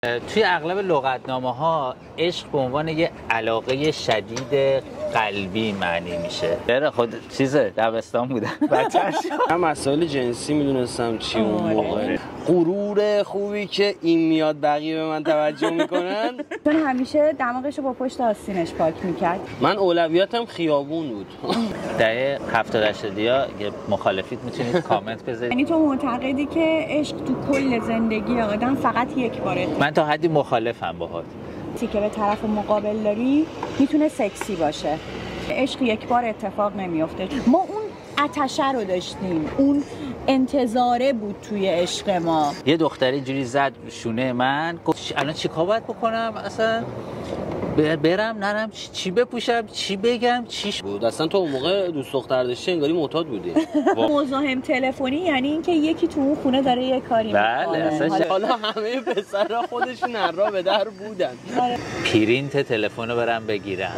توی اغلب لغتنامه‌ها عشق به عنوان یه علاقه شدید قلبی معنی میشه. برای خود چیزه دبستان بودم بچه‌ش. من مسائل جنسی میدونستم چی اون موقع. غرور خوبی که این میاد بقیه به من توجه میکنن. چون همیشه دماغشو با پشت آستینش پاک میکرد. من اولویتم خیابون بود. دهه 70-80 یه مخالفید میتونید کامنت بذارید. یعنی تو معتقدی که عشق تو کل زندگی آدم فقط یک باره؟ من تا حدی مخالفم باهات. چیزی که به طرف مقابل داری میتونه سکسی باشه. عشق یک بار اتفاق نمیفته. ما اون آتشه رو داشتیم، اون انتظاره بود توی عشق ما. یه دختری جوری زد شونه من، گفت الان چیکار باید بکنم اصلا؟ برم نرم چی بپوشم چی بگم چی بود. اصلا تو اون موقع دوست دختر داشتی انگاری معتاد بودی. مزاحم تلفنی یعنی اینکه یکی تو اون خونه داره یه کاری میکنه. حالا همه پسرا خودشون نرا به در بودن. پرینت تلفن رو برم بگیرم.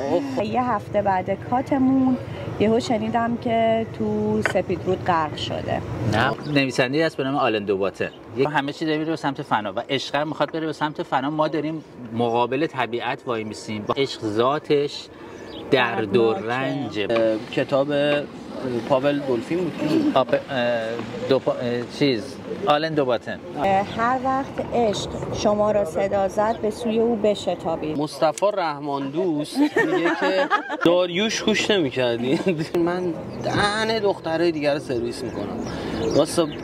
یه هفته بعد کاتمون یهو شنیدم که تو سپید رود غرق شده. نه نویسنده‌ای هست به نام آلن دوباتن. همه چی داره میره به سمت فنا و عشق میخواد بره به سمت فنا. ما داریم مقابل طبیعت وای میسیم. عشق ذاتش درد و رنج. کتاب پاول دولفین بود. آلن دوباتن. هر وقت عشق شما را صدا زد به سوی او بشتابید. مصطفی رحمان دوست میگه که داریوش گوش نمی‌کردی. من دهن دخترای دیگر رو سرویس میکنم.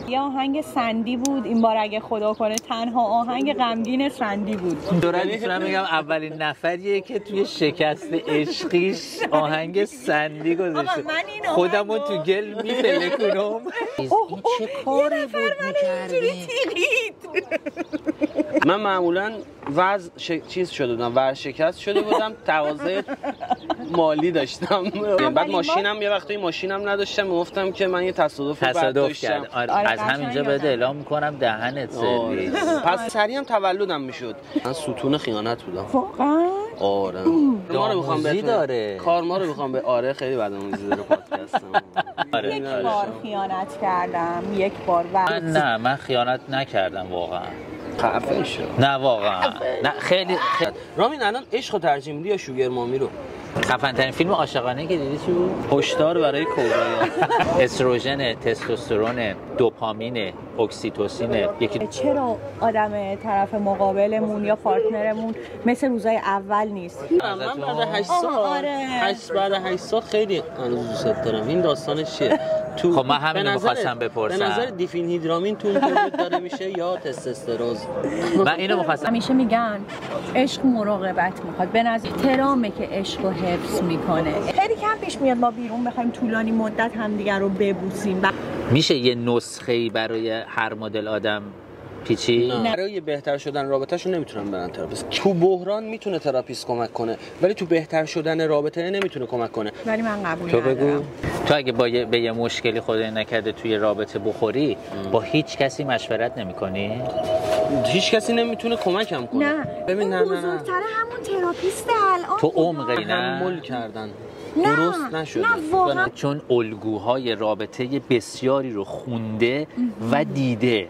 یه آهنگ سندی بود این بار اگه خدا کنه تنها آهنگ غمگین سندی بود. دوران میتونم بگم اولین نفریه که توی شکست عشقیش آهنگ سندی گذاشته. خودمو تو گل میپلکونم. این چه کاری بود میکردی؟ من معمولا چیز شده بودم ورشکست شده بودم تقاضای مالی داشتم. بعد ماشینم یه وقتی ماشینم نداشتم گفتم که من یه تصادف کردم. از همینجا بهت اعلام میکنم دهنت سرویس. پس سریع هم تولدم میشد. من ستون خیانت بودم. واقعا؟ آره. داموزی داره. کارما رو میخوام به آره خیلی بدآموزی داره پادکستم. یک بار خیانت کردم. یک بار من خیانت نکردم واقعا. خفه شو. نه واقعا. نه خیلی رامین الان عشقو ترجیح میدی یا شوگر مامی رو؟ خفن ترین فیلم عاشقانه که دیدی چی بود؟ هشدار برای کودکان. استروژن، تستوسترون، دوپامین، اکسیتوسین. چرا آدم طرف مقابلمون یا پارتنرمون مثل روزای اول نیست؟ من بعد 8 سال بعد 8 سال خیلی هنوز دوست دارم. این داستانش چیه؟ خب من همین رو می‌خواستم بپرسم. به نظر دیفینهیدرامین تو تولید داره میشه یا تستوسترون؟ من اینو می‌خواستم. همیشه میگن عشق مراقبت میخواد. به نظر احترامه که عشقو حفظ میکنه. خیلی کم پیش میاد ما بیرون بخوایم طولانی مدت همدیگر رو ببوسیم. میشه یه نسخه‌ای برای هر مدل آدم پیچی؟ نه. برای بهتر شدن رابطه‌شون نمیتونن برن تراپیست. تو بحران میتونه تراپیست کمک کنه ولی تو بهتر شدن رابطه نمیتونه کمک کنه. ولی من قبول تو بگو. تو اگه به یه مشکلی خدای نکرده توی رابطه بخوری با هیچ کسی مشورت نمی‌کنی؟ هیچ کسی نمیتونه کمکم کنه. نه. ببین نه بزرگتره همون تراپیست الان. تو عمقی نه. تحمل کردن. درست نشده. نه واقعا. چون الگوهای رابطه بسیاری رو خونده و دیده.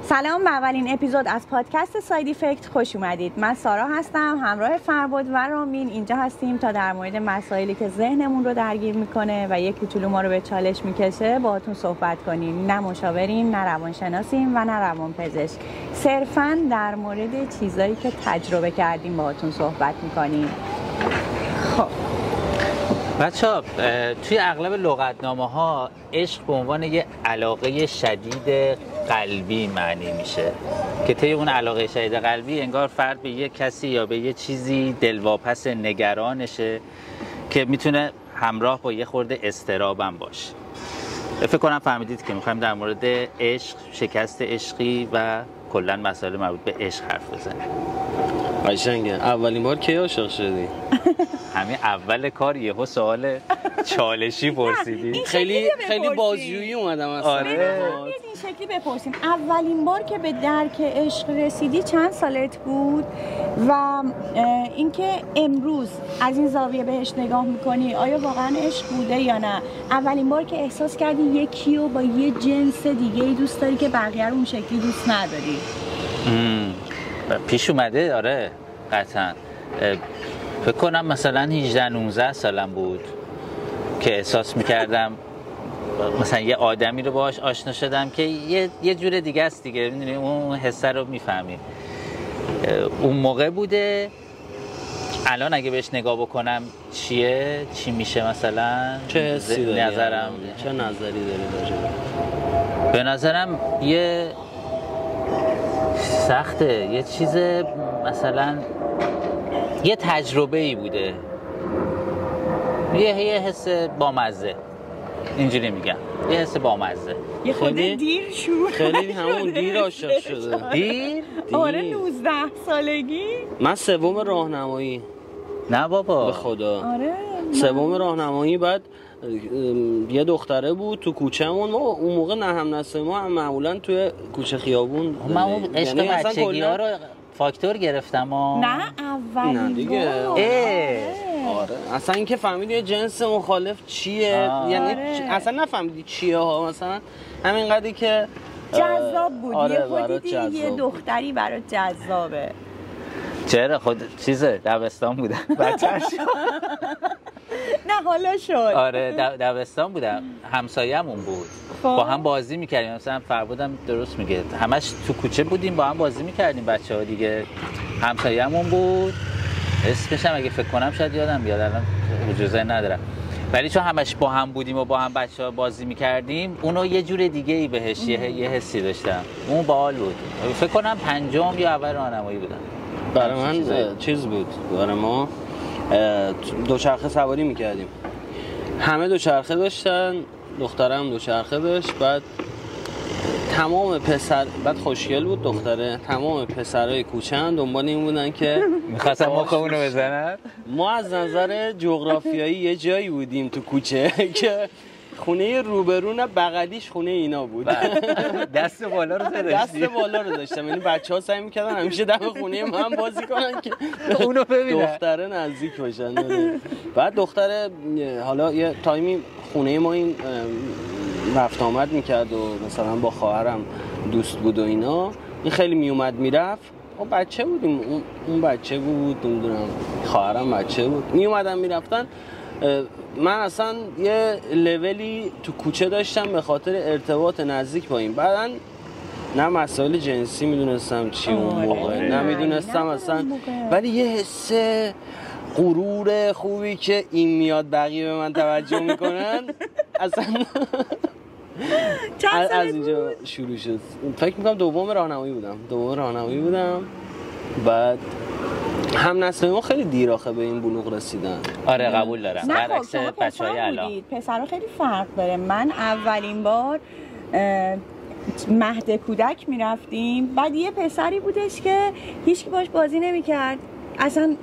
سلام، به اولین اپیزود از پادکست ساید افکت خوش اومدید. من سارا هستم، همراه فرباد و رامین اینجا هستیم تا در مورد مسائلی که ذهنمون رو درگیر میکنه و یک کوچولو ما رو به چالش میکشه باهاتون صحبت کنیم. نه مشاوریم، نه روانشناسیم و نه روانپزشک. صرفاً در مورد چیزایی که تجربه کردیم باهاتون صحبت میکنیم. خب بچه‌ها توی اغلب لغتنامه‌ها عشق به عنوان یه علاقه شدید قلبی معنی میشه که طی اون علاقه شدید قلبی انگار فرد به یه کسی یا به یه چیزی دلواپس نگرانشه که میتونه همراه با یه خورده اضطرابم باشه. فکر کنم فهمیدید که میخوایم در مورد عشق، شکست عشقی و کلا مسائل مربوط به عشق حرف بزنیم. قشنگه. اولین بار کی عاشق شدی؟ همین اول کار یهو سوال چالشی پرسیدی. خیلی بازجویی اومدم اصلا. آره. این شکلی بپرسیم اولین بار که به درک عشق رسیدی چند سالت بود و اینکه امروز از این زاویه بهش نگاه میکنی آیا واقعا عشق بوده یا نه؟ اولین بار که احساس کردی یکی رو با یه جنس دیگه ای دوست داری که بقیه رو اون شکلی دوست نداری؟ پیش اومده. آره قطعا. فکر کنم مثلا 18-19 سالم بود که احساس میکردم مثلا یه آدمی رو باهاش آشنا شدم که یه جور دیگه است دیگه، میدونی اون حسه رو میفهمی. اون موقع بوده. الان اگه بهش نگاه بکنم چی میشه مثلا؟ چه حسی داری؟ نظرم چه نظری داری راجع به نظرم یه سخته، یه چیز مثلا یه تجربه‌ای بوده، یه حس بامزه، اینجوری میگم، یه حس بامزه. یه خود دیر شروع خیلی همون دیر عاشق شده. دیر؟ آره 19 سالگی. من سوم راهنمایی. نه بابا به خدا. آره سوم راهنمایی. بعد یه دختره بود تو کوچه‌مون. ما اون موقع نه هم نسل ما هم معمولا توی کوچه خیابون. من اون عشق بچگی‌ها رو فاکتور گرفتم. نه اولین نه دیگه. آره اصلا اینکه فهمیدی جنس مخالف چیه، یعنی اصلا نفهمیدی چیه ها، مثلا همین قدری که جذاب بود. آره یه خودی یه دختری برات جذابه. چرا خود چیزه دبستان بودم بچه‌ش. نه حالا شد. آره دبستان بودم، همسایه‌مون بود. با هم بازی می‌کردیم. مثلا فربودم درست میگه، همش تو کوچه بودیم با هم بازی می‌کردیم بچه‌ها دیگه. همسایه‌مون بود، اسمش هم اگه فکر کنم شاید یادم بیاد، الان اجازه ندارم. ولی چون همش با هم بودیم و با هم بچه‌ها بازی می‌کردیم، اونو یه جور دیگه‌ای بهش یه حسی داشتم. اون باحال بود. فکر کنم پنجم یا اول راهنمایی بودم. برای من چیز بود. برای ما دوچرخه سواری می‌کردیم. همه دوچرخه داشتن، دخترم دوچرخه داشت. بعد تمام بعد خوشگل بود دختره. تمام پسرای کوچه‌ن دنبال این بودن که می‌خواستن مخمون رو بزنن. ما از نظر جغرافیایی یه جایی بودیم تو کوچه که خونه روبرو نه بغلیش خونه اینا بود. دست بالا رو داشتیم. دست بالا رو داشتم. یعنی بچه‌ها سعی می‌کردن همیشه دم خونه من بازی کنن که اونو ببینن، دختره نزدیک باشن. بعد دختره حالا یه تایمی خونه ما این رفت آمد میکرد و مثلا با خواهرم دوست بود و اینا. این خیلی میومد میرفت. ما بچه بودیم، اون بچه بود، نمیدونم خواهرم بچه بود، میومدن میرفتن. من اصلا یه لولی تو کوچه داشتم به خاطر ارتباط نزدیک با این. بعدن نه مسائل جنسی میدونستم چی اون موقع، نه میدونستم اصلا، ولی یه حس غرور خوبی که این میاد بقیه به من توجه میکنن اصلا از اینجا شروع شد. فکر میکنم دوم راهنمایی بودم. بعد هم نسل ما خیلی دیر آخه به این بلوغ رسیدن. آره قبول دارم. برعکس بچهای الان پسرها خیلی فرق داره. من اولین بار مهد کودک میرفتیم، بعد یه پسری بودش که هیچکی باش بازی نمیکرد، اصلا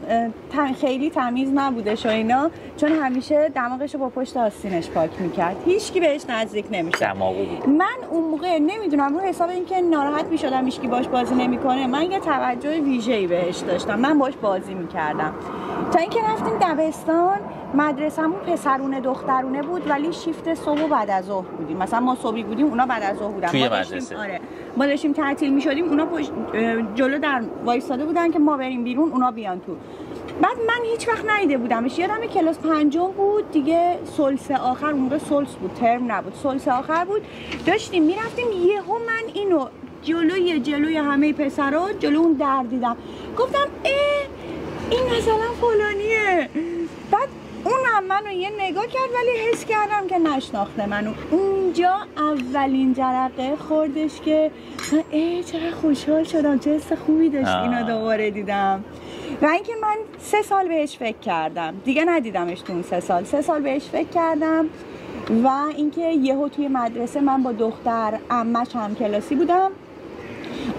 خیلی تمیز نبودش و اینا، چون همیشه دماغشو با پشت آستینش پاک میکرد، هیچکی بهش نزدیک نمیشه. دماغو بود. من اون موقع نمیدونم رو حساب این که ناراحت میشدم هیچکی باش بازی نمیکنه، من یه توجه ویژه‌ای بهش داشتم، من باش بازی میکردم. تا اینکه رفتیم دبستان، مدرسه‌مون پسرونه دخترونه بود، ولی شیفت صبح و بعد از ظهر بودیم. مثلا ما صبحی بودیم، اونا بعد از ظهر بودن. توی مدرسه. آره. ما داشتیم تعطیل می‌شدیم، اونا جلو در وایساده بودن که ما بریم بیرون، اونا بیان تو. بعد من هیچ وقت ندیده بودمش. یادم کلاس پنجم بود دیگه، سلس آخر، اون موقع سلس بود، ترم نبود، سلس آخر بود. داشتیم میرفتیم، یهو من اینو جلوی همه پسرا جلو اون در دیدم. گفتم این مثلا فلانیه. بعد اونم منو یه نگاه کرد، ولی حس کردم که نشناخته منو. اونجا اولین جرقه خوردش که چقدر خوشحال شدم، چه حس خوبی داشت اینا دوباره دیدم. و اینکه من 3 سال بهش فکر کردم، دیگه ندیدمش تو اون 3 سال بهش فکر کردم. و اینکه یهو توی مدرسه من با دختر عمش هم کلاسی بودم،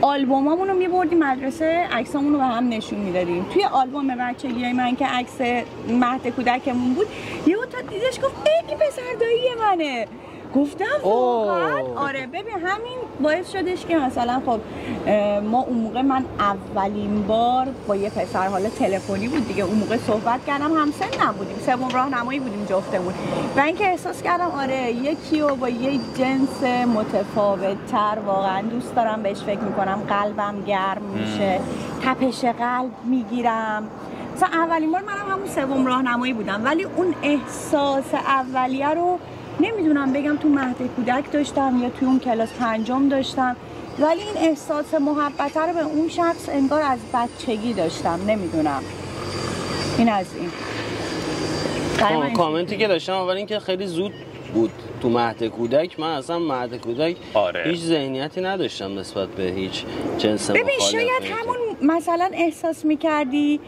آلبومامون رو می‌بردیم مدرسه، عکسامون رو به هم نشون میدادیم. توی آلبوم بچگی من که عکس مهد کودکمون بود، یهو تا دیدش گفت این پسر دایی منه. گفتم واقعا آره. ببین همین باعث شدش که مثلا خب ما اون موقع من اولین بار با یه پسر، حالا تلفنی بود دیگه، اون موقع صحبت کردم، همسن نبودیم، سوم راهنمایی بودیم جفتمون، و اینکه احساس کردم آره یکی رو با یه جنس متفاوت تر واقعا دوست دارم، بهش فکر میکنم، قلبم گرم میشه، تپش قلب میگیرم. مثلا اولین بار منم همون سوم راهنمایی بودم، ولی اون احساس اولیه رو نمیدونم بگم تو مهد کودک داشتم یا توی اون کلاس 5 داشتم، ولی این احساس محبت رو به اون شخص انگار از بچگی داشتم. نمیدونم. این از این کامنتی که داشتم اول این که خیلی زود بود تو مهد کودک. من اصلا مهد کودک هیچ ذهنیتی نداشتم نسبت به هیچ جنس مخالف. ببین شاید همون مثلا احساس میکردی،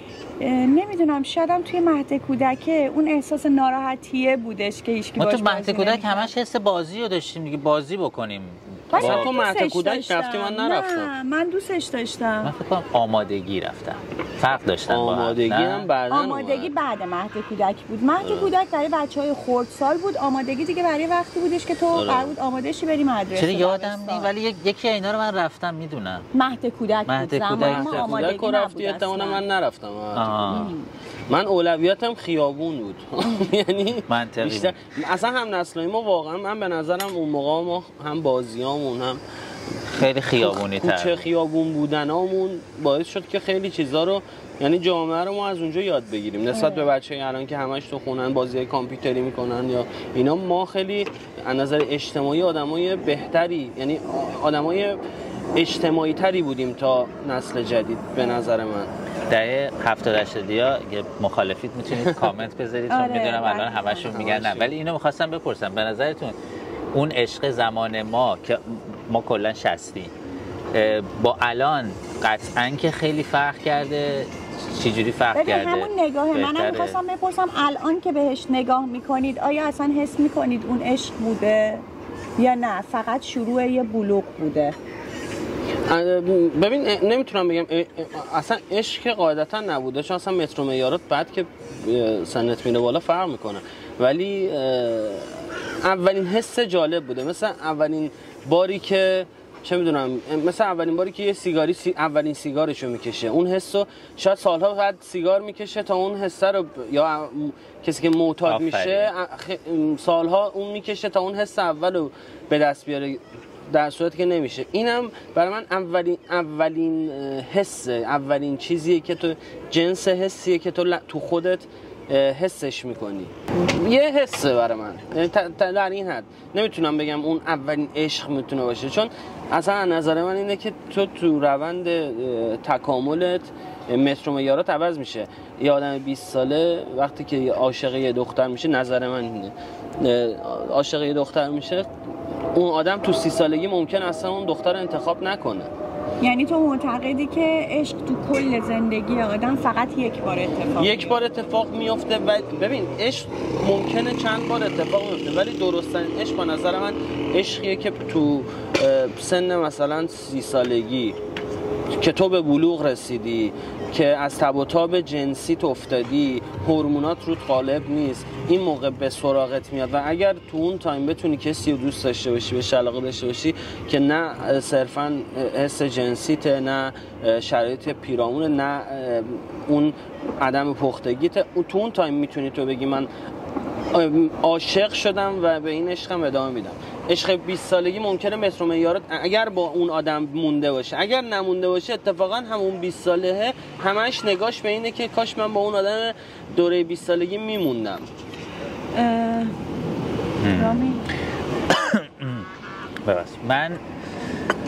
نمیدونم، شایدم توی مهد کودک اون احساس ناراحتیه بودش که هیچکی باش تو مهد کودک همش حس بازی رو داشتیم دیگه، بازی بکنیم. مثلا تو مهد کودک رفتی، من نرفتم. نه من دوستش داشتم. من فکر کنم آمادگی رفتم، فرق داشتن با آمادگی هم بعداً آمادگی بعد مهد کودک بود. مهد کودک برای بچهای خردسال بود، آمادگی دیگه برای وقتی بودش که تو قرار بود آماده شی بری مدرسه. چرا یادم نیست، ولی یکی اینا رو من رفتم میدونم. مهد کودک بود. زمان ما آمادگی رفتی احتمالاً من نرفتم. من اولویتم خیابون بود. یعنی بیشتر اصلا هم نسلای ما واقعا من به نظرم اون موقع ما هم بازیامون هم خیلی خیابونی تر، کوچه خیابون بودنامون باعث شد که خیلی چیزا رو، یعنی جامعه رو ما از اونجا یاد بگیریم نسبت به بچه‌ای الان که همش تو خونن بازی کامپیوتری میکنن یا اینا. ما خیلی از نظر اجتماعی آدمای بهتری، یعنی آدمای اجتماعی تری بودیم تا نسل جدید به نظر من. دهه 70 80 اگه مخالفید میتونید کامنت بذارید، چون میدونم الان همشون میگن نه، ولی اینو می‌خواستم بپرسم به نظرتون اون عشق زمان ما که ما کلا 60 با الان قطعاً که خیلی فرق کرده، چجوری فرق کرده؟ همون نگاه منم می‌خواستم بپرسم الان که بهش نگاه میکنید آیا اصلا حس میکنید اون عشق بوده یا نه فقط شروع یه بلوغ بوده؟ ببین نمیتونم بگم اصلا عشق قاعدتا نبوده، چون اصلا متر و معیارات بعد که سنت میره بالا فرق میکنه، ولی اولین حس جالب بوده. مثلا اولین باری که چه میدونم، مثلا اولین باری که یه سیگاری اولین سیگارشو میکشه، اون حسو شاید سالها بعد سیگار میکشه تا اون حس رو، یا کسی که معتاد میشه سالها اون میکشه تا اون حس اولو به دست بیاره، در صورتی که نمیشه. اینم برای من اولین حسه، اولین چیزیه که تو جنس حسیه که تو خودت حسش میکنی. یه حسه برای من، در این حد نمیتونم بگم اون اولین عشق میتونه باشه، چون اصلا نظر من اینه که تو روند تکاملت متر و معیارات عوض میشه. یه آدم 20 ساله وقتی که عاشق یه دختر میشه، نظر من اینه، عاشق یه دختر میشه، اون آدم تو 30 سالگی ممکن اصلا اون دختر انتخاب نکنه. یعنی تو معتقدی که عشق تو کل زندگی آدم فقط یک بار اتفاق میفته؟ و ببین عشق ممکنه چند بار اتفاق میفته، ولی درستن عشق به نظر من عشقیه که تو سن مثلا 30 سالگی که تو به بلوغ رسیدی، که از تب و تاب جنسیت افتادی، هورمونات روت غالب نیست، این موقع به سراغت میاد. و اگر تو اون تایم بتونی کسی رو دوست داشته باشی، بهش علاقه داشته باشی که نه صرفاً حس جنسیت، نه شرایط پیرامون، نه اون عدم پختگیت، تو اون تایم میتونی تو بگی من عاشق شدم و به این عشقم ادامه میدم. عشق 20 سالگی ممکنه متر و معیارات اگر با اون آدم مونده باشه، اگر نمونده باشه اتفاقا همون 20 ساله همش نگاش به اینه که کاش من با اون آدم دوره 20 سالگی میموندم. رامی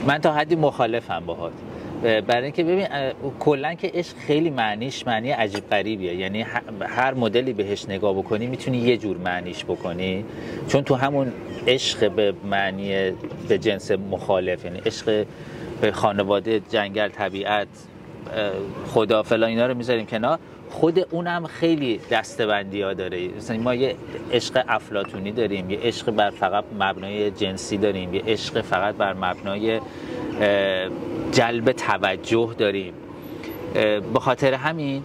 من تا حدی مخالفم باهات، برای اینکه ببین کلا که عشق خیلی معنی عجیب غریبیه، یعنی هر مدلی بهش نگاه بکنی میتونی یه جور معنیش بکنی، چون تو همون عشق به معنی به جنس مخالف، یعنی عشق به خانواده، جنگل، طبیعت، خدا فلان اینا رو میذاریم کنار، خود اونم خیلی دسته‌بندی‌ها داره. مثلا ما یه عشق افلاطونی داریم، یه عشق بر فقط مبنای جنسی داریم، یه عشق فقط بر مبنای جلب توجه داریم. به خاطر همین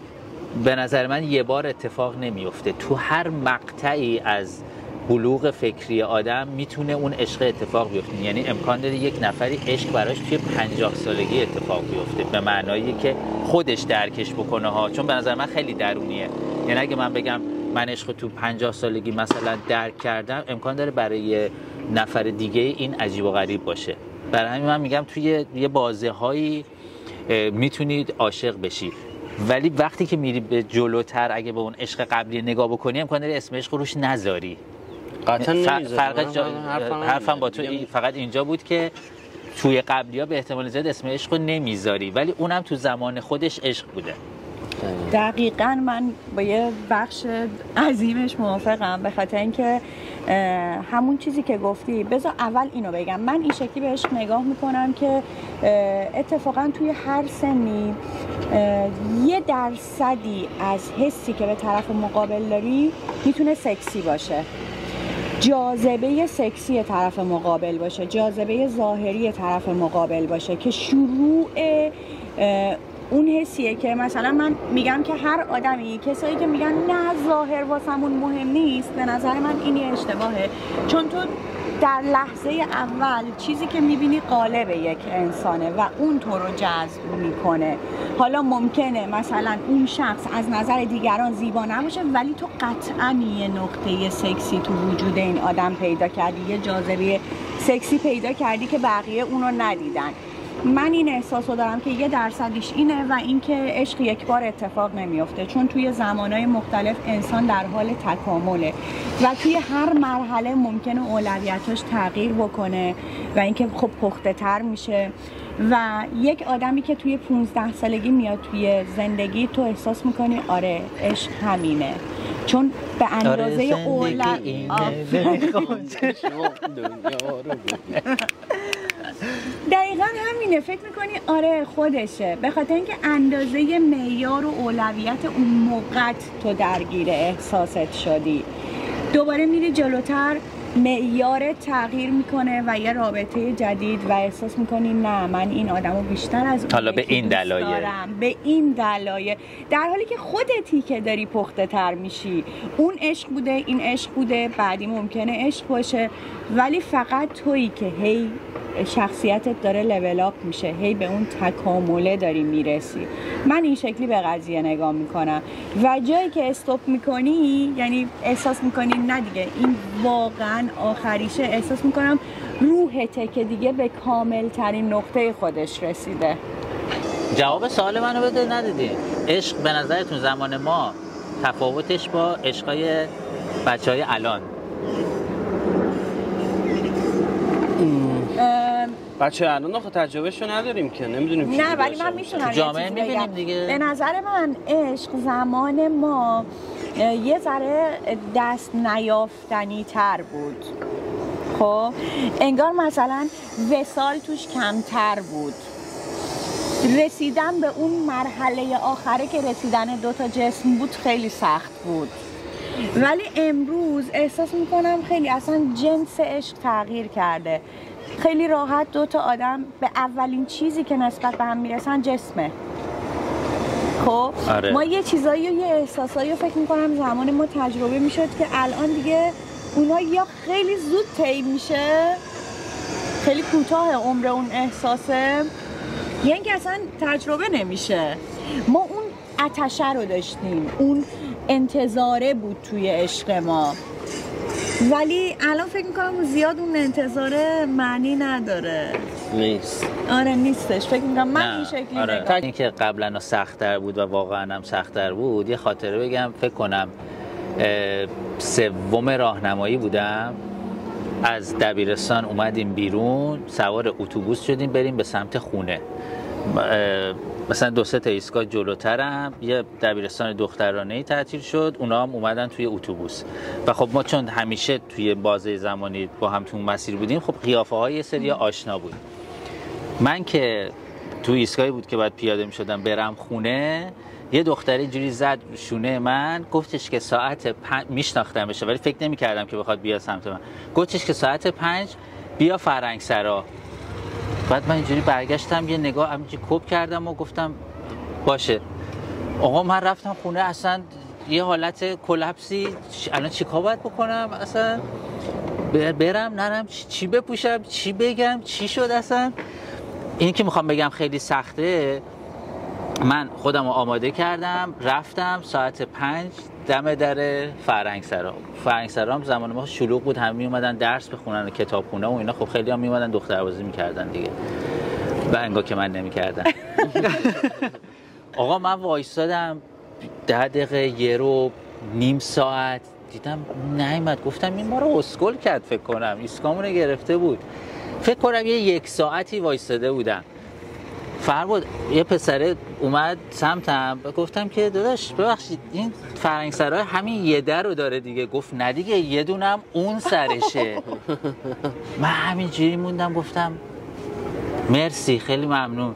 به نظر من یه بار اتفاق نمیفته، تو هر مقطعی از بلوغ فکری آدم میتونه اون عشق اتفاق بیفته. یعنی امکان داره یک نفری عشق براش توی 50 سالگی اتفاق بیفته، به معنایی که خودش درکش بکنه ها، چون به نظر من خیلی درونیه. یعنی اگه من بگم من عشق تو 50 سالگی مثلا درک کردم، امکان داره برای نفر دیگه این عجیب و غریب باشه. برای همین من میگم توی یه بازه‌هایی میتونید عاشق بشی، ولی وقتی که میری به جلوتر اگه به اون عشق قبلی نگاه بکنی امکان داره اسم عشق روش نذاری. قطعا نمیذارم. حرفم با تو فقط اینجا بود که توی قبلی ها به احتمال زیاد اسم عشق رو نمیذاری، ولی اونم تو زمان خودش عشق بوده. دقیقاً من با یه بخش عظیمش موافقم، به خاطر اینکه همون چیزی که گفتی. بذار اول اینو بگم، من این شکلی به عشق نگاه میکنم که اتفاقا توی هر سنی 1% از حسی که به طرف مقابل داری میتونه سکسی باشه، جاذبه سکسی طرف مقابل باشه، جاذبه ظاهری طرف مقابل باشه، که شروع اون حسیه که مثلا من میگم که هر آدمی، کسایی که میگن نه ظاهر واسمون مهم نیست، به نظر من اینی اشتباهه. چون تو در لحظه اول چیزی که میبینی قالب یک انسانه و اون تو رو جذب میکنه. حالا ممکنه مثلا اون شخص از نظر دیگران زیبا نباشه، ولی تو قطعا یه نقطه سکسی تو وجود این آدم پیدا کردی، یه جاذبه سکسی پیدا کردی که بقیه اونو ندیدن. من این احساس رو دارم که 1% اینه و اینکه عشق یک بار اتفاق نمیفته، چون توی زمانهای مختلف انسان در حال تکامله و توی هر مرحله ممکنه اولویتاش تغییر بکنه و اینکه خب پخته تر میشه. و یک آدمی که توی 15 سالگی میاد توی زندگی، تو احساس میکنی آره عشق همینه، چون به اندازه دقیقا همینه، فکر میکنی آره خودشه، به خاطر اینکه اندازه معیار و اولویت اون موقع تو درگیر احساست شدی. دوباره میری جلوتر، معیار تغییر میکنه و یه رابطه جدید و احساس میکنی نه من این آدمو بیشتر از اون حالا به این دلایل، به این دلایل، در حالی که خودتی که داری پخته تر میشی. اون عشق بوده، این عشق بوده، بعدی ممکنه عشق باشه، ولی فقط تویی که هی شخصیتت داره لول اپ میشه، هی به اون تکامله داری میرسی. من این شکلی به قضیه نگاه میکنم و جایی که استاپ میکنی، یعنی احساس میکنی نه دیگه این واقعا آخریشه، احساس میکنم روحته که دیگه به کامل ترین نقطه خودش رسیده. جواب سوال منو بده ندیدی. عشق به نظرتون زمان ما تفاوتش با عشقای بچهای الان؟ بچه الان آخه تجربهشو نداریم که نمیدونیم. نه ولی من میتونم جامعه میبینیم دیگه. به نظر من عشق زمان ما یه ذره دست نیافتنی تر بود. خب انگار مثلا وصال توش کمتر بود، رسیدن به اون مرحله آخره که رسیدن دوتا جسم بود خیلی سخت بود. ولی امروز احساس میکنم خیلی اصلا جنس عشق تغییر کرده. خیلی راحت دوتا آدم به اولین چیزی که نسبت به هم میرسن جسمه. خب آره. ما یه چیزایی و یه احساسایی فکر میکنم زمان ما تجربه میشد که الان دیگه اونا یا خیلی زود طی میشه، خیلی کوتاه عمر اون احساسه، یا اینکه اصلا تجربه نمیشه. ما اون آتشه رو داشتیم، اون انتظاره بود توی عشق ما، ولی الان فکر میکنم زیاد اون انتظاره معنی نداره. نیست. آره نیستش. فکر میکنم من این شکلی آره. نگاه. این که قبلا سخت‌تر بود و واقعا هم سخت‌تر بود، یه خاطره بگم. فکر کنم سوم راهنمایی بودم، از دبیرستان اومدیم بیرون، سوار اتوبوس شدیم بریم به سمت خونه. مثلا 2-3 تا ایستگاه جلوترم یه دبیرستان دخترانه‌ای تعطیل شد، اونا هم اومدن توی اتوبوس و خب ما چون همیشه توی بازه زمانی با هم تو مسیر بودیم، خب قیافه‌های یه سری آشنا بود. من که تو ایستگاهی بود که بعد پیاده می‌شدم برم خونه، یه دختری جوری زد شونه من، گفتش که ساعت 5 میشناختمش ولی فکر نمی‌کردم که بخواد بیاد سمت من. گفتش که ساعت 5 بیا فرنگسرا. بعد من اینجوری برگشتم یه نگاه همینجوری کپ کردم و گفتم باشه. آقا من رفتم خونه، اصلا یه حالت کلپسی، الان چیکار باید بکنم؟ اصلا برم نرم، چی بپوشم، چی بگم، چی شد اصلا؟ این که میخوام بگم خیلی سخته. من خودم رو آماده کردم، رفتم ساعت 5 دم در فرهنگسرا هم زمان ما شلوغ بود، همه می اومدن درس بخونن و کتابخونه و اینا. خب خیلی هم می اومدن دختربازی میکردن دیگه، و انگار که من نمیکردم. آقا من وایستادم 10 دقیقه، یه رو، نیم ساعت، دیدم نیومد. گفتم این ما رو اسکل کرد، فکر کنم ایسکامونو گرفته بود. فکر کنم یه 1 ساعتی وایستاده بودم. فربود یه پسره اومد سمتم، گفتم که داداش ببخشید این فرهنگسرا همین یه در رو داره دیگه. گفت نه دیگه، یه دونم اون سرشه. من همینجوری موندم، گفتم مرسی خیلی ممنون.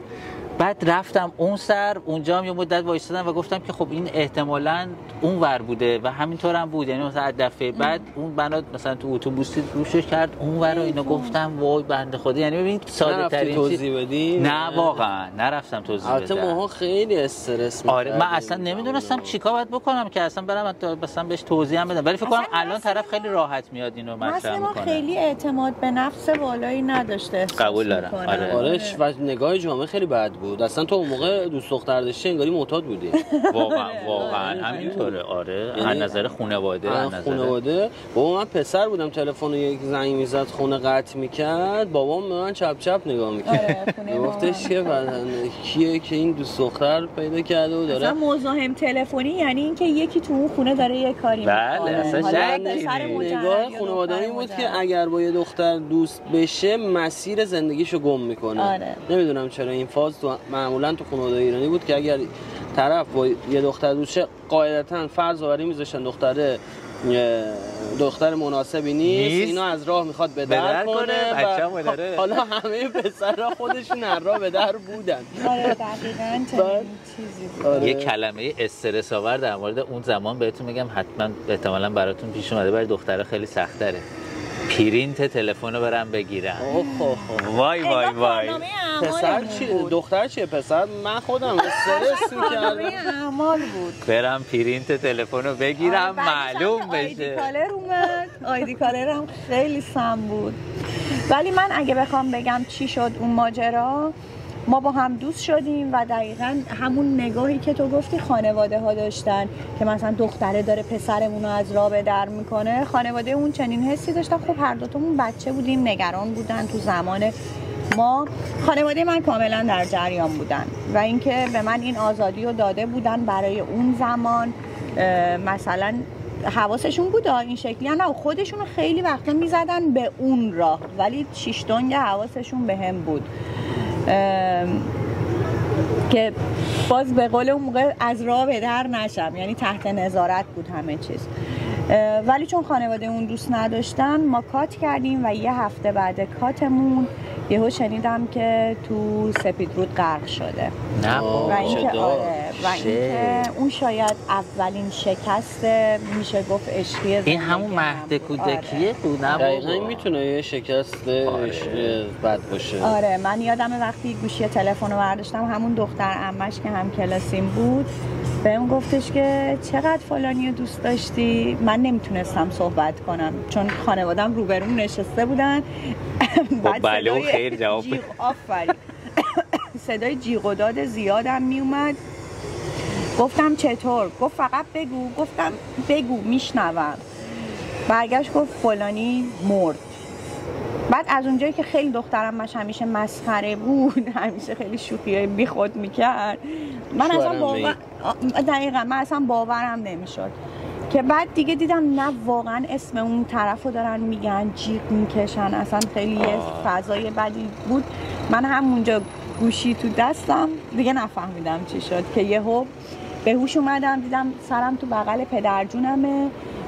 بعد رفتم اون سر، اونجا هم یه مدت وایستادم و گفتم که خب این احتمالاً اون ور بوده و همینطور هم بود. یعنی مثلا دفعه بعد اون بنات مثلا تو اتوبوسی روشش کرد اون ور رو، اینا گفتم وای بنده خدا. یعنی ببین ساده ترین توضیح بدی؟ نه واقعا نرفتم توضیح بدم. البته ماها خیلی استرس آره من اصلا نمیدونستم چیکار باید بکنم که اصلا برم مثلا بهش توضیح هم بدم، ولی فکر کنم الان طرف خیلی راحت میاد اینو مطرح میکنه. خیلی اعتماد به نفس بالایی نداشته. قبول دارم. آره و نگاه جامعه خیلی بد بود. اصلا تو اون موقع دوست دختر داشتی انگاری معتاد بودی. واقعا همینطوره. آره از نظر خانواده، بابا من پسر بودم، تلفن رو یک زنگ میزد خونه قطع میکرد، بابام به من چپ چپ نگاه میکرد. گفتش که کیه که این دوست دختر پیدا کرده و داره. مثلا مزاحم تلفنی یعنی اینکه یکی تو اون خونه داره یه کاری میکنه. بله اصلا نگاه خانواده‌ای بود که اگر با یه دختر دوست بشه مسیر زندگیشو گم میکنه. نمیدونم چرا این فاز تو معمولا تو خانواده ایرانی بود که اگر طرف با یه دختر دوست شه قاعدتاً فرض آوری میذاشتن دختر مناسبی نیست، اینا از راه میخواد به در کنه و حالا همه پسرها خودشون از راه به در بودن. آره دقیقاً چیزی. یه کلمه استرس آور در مورد اون زمان بهتون میگم، حتما احتمالاً براتون پیش اومده، برای دخترها خیلی سخت تره. پرینت تلفن رو برم بگیرم. وای پسر چی؟ دختر چیه؟ پسر من خودم استرس می‌کردم. اعمال بود. برم پرینت تلفن رو بگیرم معلوم بشه. آیدی کالر اومد. آیدی کالر هم خیلی سم بود. ولی من اگه بخوام بگم چی شد اون ماجرا، ما با هم دوست شدیم و دقیقاً همون نگاهی که تو گفتی خانواده ها داشتن که مثلا دختره داره پسرمون رو از راه به در میکنه، خانواده اون چنین حسی داشتن. خب هر دوتامون بچه بودیم، نگران بودن. تو زمان ما خانواده من کاملا در جریان بودن و اینکه به من این آزادی رو داده بودن برای اون زمان. مثلا حواسشون بود این شکلی نه، خودشون رو خیلی وقتا میزدن به اون راه، ولی شیش دنگ حواسشون به هم بود که باز به قول اون موقع از راه به در نشم، یعنی تحت نظارت بود همه چیز. ولی چون خانواده اون دوست نداشتن ما کات کردیم و یه هفته بعد کاتمون یهو شنیدم که تو سپیدرود غرق شده. نه و اینکه اون شاید اولین شکست میشه گفت عشقی این همون مهد کودکیه بود. نه دقیقاً میتونه یه شکست بد باشه. آره من یادم وقتی گوشی تلفن رو برداشتم همون دختر عمش که هم کلاسیم بود بهم گفتش که چقدر فلانی رو دوست داشتی. من نمیتونستم صحبت کنم چون خانوادم روبروم نشسته بودن. بله خیر جواب آفرین. صدای جیغ و داد زیادم میومد. گفتم چطور؟ گفت فقط بگو. گفتم بگو میشنوم. برگشت گفت فلانی مرد. بعد از اونجایی که خیلی دخترم مش همیشه مسخره بود، همیشه خیلی شوخی بی خود میکرد، من اصلا باورم نمیشد که بعد دیگه دیدم نه واقعا اسم اون طرفو دارن میگن، جیغ میکشن، اصلا خیلی یه فضای بدی بود. من همونجا گوشی تو دستم دیگه نفهمیدم چی شد که یهو به هوش اومدم، دیدم سرم تو بغل پدرجونمه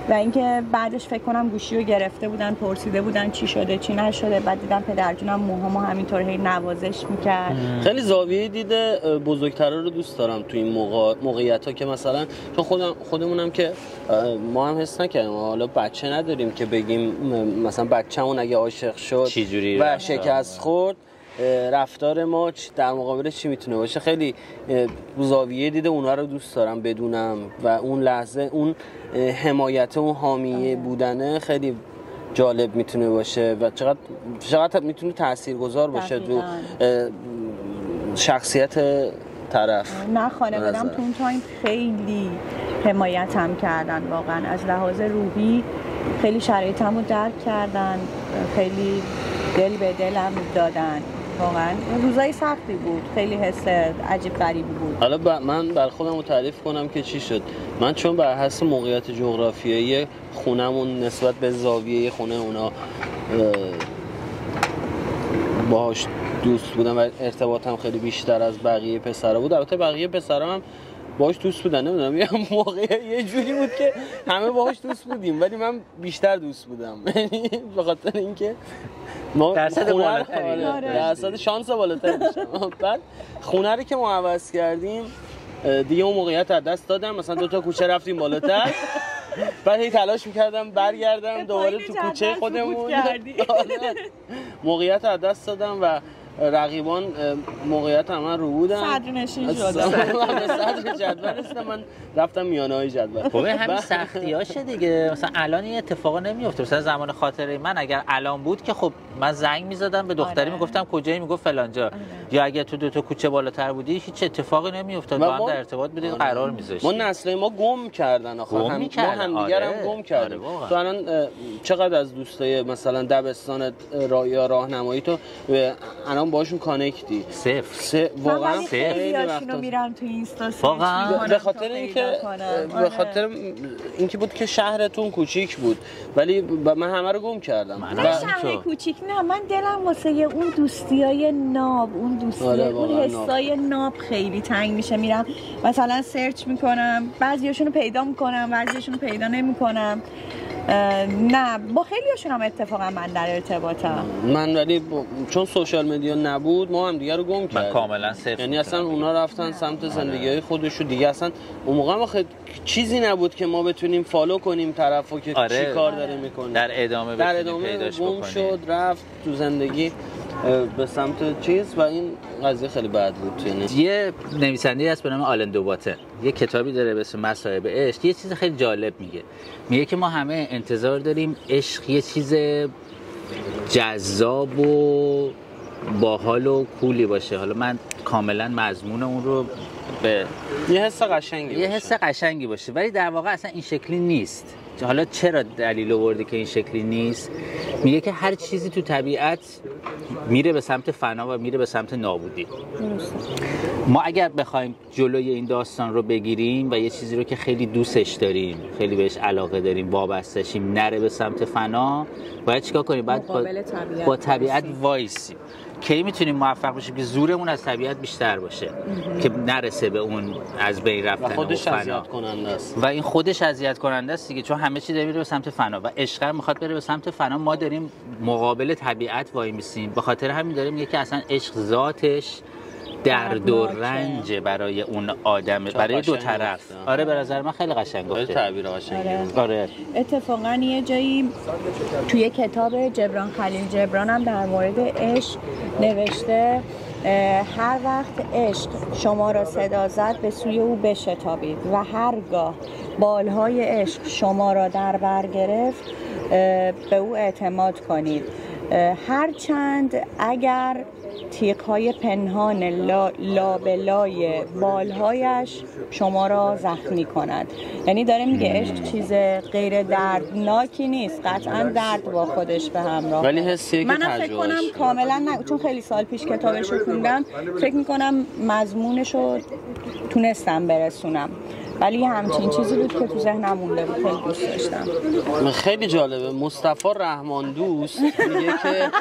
و اینکه بعدش فکر کنم گوشی رو گرفته بودن، پرسیده بودن چی شده چی نشده. بعد دیدم پدرجونم موهامو همینطور هی نوازش میکرد. خیلی زاویه دیده بزرگترا رو دوست دارم تو این موقعیت‌ها که مثلا چون خودمونم که ما هم حس نکردیم، حالا بچه نداریم که بگیم مثلا بچه‌مون اگه عاشق شد و شکست خورد رفتار ما در مقابلش چی میتونه باشه. خیلی زاویه دیده اونا رو دوست دارم بدونم و اون لحظه اون حمایت و حامیه بودنه خیلی جالب میتونه باشه و چقدر میتونه تاثیرگذار باشه تو شخصیت طرف. نه خانواده‌ام تو اون تایم خیلی حمایتم کردن، واقعا از لحاظ روحی خیلی شرایطمو درک کردن، خیلی دل به دلم دادن. واقعا روزای سختی بود، خیلی حس عجیب غریبی بود. حالا من بر خودم رو تعریف کنم که چی شد. من چون بر حسب موقعیت جغرافیایی خونمون نسبت به زاویه خونه اونا باهاش دوست بودم و ارتباطم خیلی بیشتر از بقیه پسرا بود. البته بقیه پسرا هم باهاش دوست بودن، نمیدونم یه موقع یه جوری بود که همه باهاش دوست بودیم ولی من بیشتر دوست بودم، یعنی به خاطر اینکه ما درصد بالاتری درصد شانس بالاتری داشتم. بعد خونه رو که ما عوض کردیم دیگه اون موقعیت از دست دادم، مثلا 2 تا کوچه رفتیم بالاتر، بعد هی تلاش میکردم برگردم دوباره تو کوچه خودمون. موقعیت از دست دادم و رقیبان موقعیت من رو بودن، صدرنشین شدم. به صدر جدول رسیدم، من رفتم میانه‌های جدول. خب همین سختیاشه دیگه. مثلا الان این اتفاقا نمیفته. مثلا زمان خاطره من اگر الان بود که خب من زنگ میزدم به دختری میگفتم کجایی، میگفت فلانجا. یا اگر تو 2 تا کوچه بالاتر بودی هیچ اتفاقی نمیافتاد، با هم در ارتباط بودید، قرار میذاشتید. ما نسل ما گم کردن آخه، ما همدیگر هم گم کردیم. تو الان چقدر از دوستای مثلا دبستان یا راهنمایی تو الان باشون کانکتی؟ صفر. واقعا خیلی وقتا میرم تو اینستا واقعا به خاطر اینکه بود که شهرتون کوچیک بود ولی من همه رو گم کردم. من شهر کوچیک نه، من دلم واسه اون دوستیای ناب، اون دوستیای اون حسای ناب خیلی تنگ میشه. میرم مثلا سرچ میکنم، بعضیاشونو پیدا میکنم، بعضیاشونو پیدا نمیکنم. نه با خیلی هاشون هم اتفاقا من در ارتباطم. من ولی چون سوشال مدیا نبود ما هم دیگه رو گم کردیم. من کاملا صفر. یعنی اصلا اونا رفتن سمت زندگی‌های خودشون دیگه، اصلا اون موقع ما چیزی نبود که ما بتونیم فالو کنیم طرفو که چی کار داره میکنه. در ادامه پیداش گم شد، رفت تو زندگی به سمت چیز و این قضیه خیلی بد بود. یعنی یه نویسنده هست به نام آلن دوباتن، یه کتابی داره به اسم مصائب عشق. یه چیز خیلی جالب میگه که ما همه انتظار داریم عشق یه چیز جذاب و باحال و کولی باشه. حالا من کاملا مضمون اون رو به یه حس قشنگی باشه ولی در واقع اصلا این شکلی نیست. حالا چرا دلیل آورده که این شکلی نیست؟ میگه که هر چیزی تو طبیعت میره به سمت فنا و میره به سمت نابودی. ما اگر بخوایم جلوی این داستان رو بگیریم و یه چیزی رو که خیلی دوستش داریم، خیلی بهش علاقه داریم، وابسته‌شیم، نره به سمت فنا، باید چیکار کنیم؟ باید با طبیعت وایسیم. کی میتونیم موفق بشیم که زورمون از طبیعت بیشتر باشه که نرسه به اون از بین رفتن و خودش اذیت کننده است. و این خودش اذیت کننده است دیگه، چون همه چی داره میره به سمت فنا و عشق میخواد بره به سمت فنا. ما داریم مقابل طبیعت وای میسیم. به خاطر همین داره میگه که اصلا عشق ذاتش درد و رنج برای اون آدمه، برای دو طرف. آره به نظر من خیلی قشنگ گفته. تعبیر قشنگی. آره. اتفاقا یه جایی توی کتاب جبران خلیل جبران هم در مورد عشق نوشته هر وقت عشق شما را صدا زد به سوی او بشتابید و هرگاه بالهای عشق شما را در بر گرفت به او اعتماد کنید. هرچند اگر تیغ‌های پنهان لابلای بالهایش شما را زخمی کند. یعنی داره میگه عشق چیز غیر دردناکی نیست، قطعا درد با خودش به همراه. ولی حسیه که منم فکر کنم کاملا نه، چون خیلی سال پیش کتابش رو خوندم، فکر میکنم مضمونش رو تونستم برسونم، ولی همچین چیزی بود که تو ذهنم مونده بود، خیلی دوست داشتم. خیلی جالبه. مصطفی رحمان دوست میگه که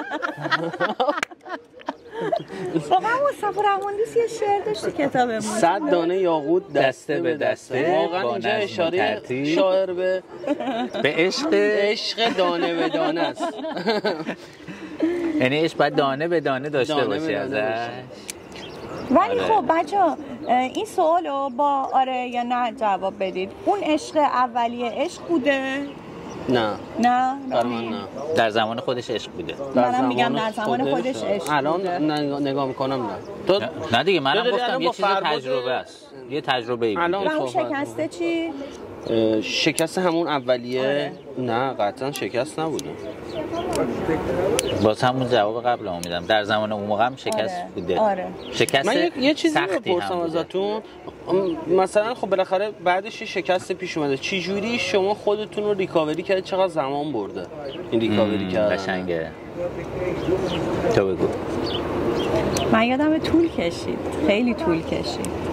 واقعا مصطفی رحمان دوست یه شعر داشت کتابمون، 100 دانه یاقوت دسته به دسته. واقعا اینجا اشاره شاعر به عشق دانه به دانه است. یعنی عشق باید دانه به دانه داشته باشه ازش. ولی خب بچه‌ها این سوالو با آره یا نه جواب بدید. اون عشق اولیه عشق بوده نه نه من نه. در زمان خودش عشق بوده. منم میگم در زمان خودش عشق الان بوده. نگاه میکنم نه تو نه دیگه منم گفتم یه چیز فرباد تجربه است، یه تجربه ای الان و اون شکسته چی؟ شکست همون اولیه آره. نه قطعا شکست نبوده. باز همون جواب قبل هم میدم، در زمان اون موقع هم شکست آره. بوده. آره. شکست من یه چیزی سختی هم بپرسم بوده. ازتون، مثلا خب بالاخره بعدش یه شکست پیش اومده، چی جوری شما خودتون رو ریکاوری کردید؟ چقدر زمان برده این ریکاوری کردن؟ قشنگه. تو بگو. من یادم طول کشید، خیلی طول کشید.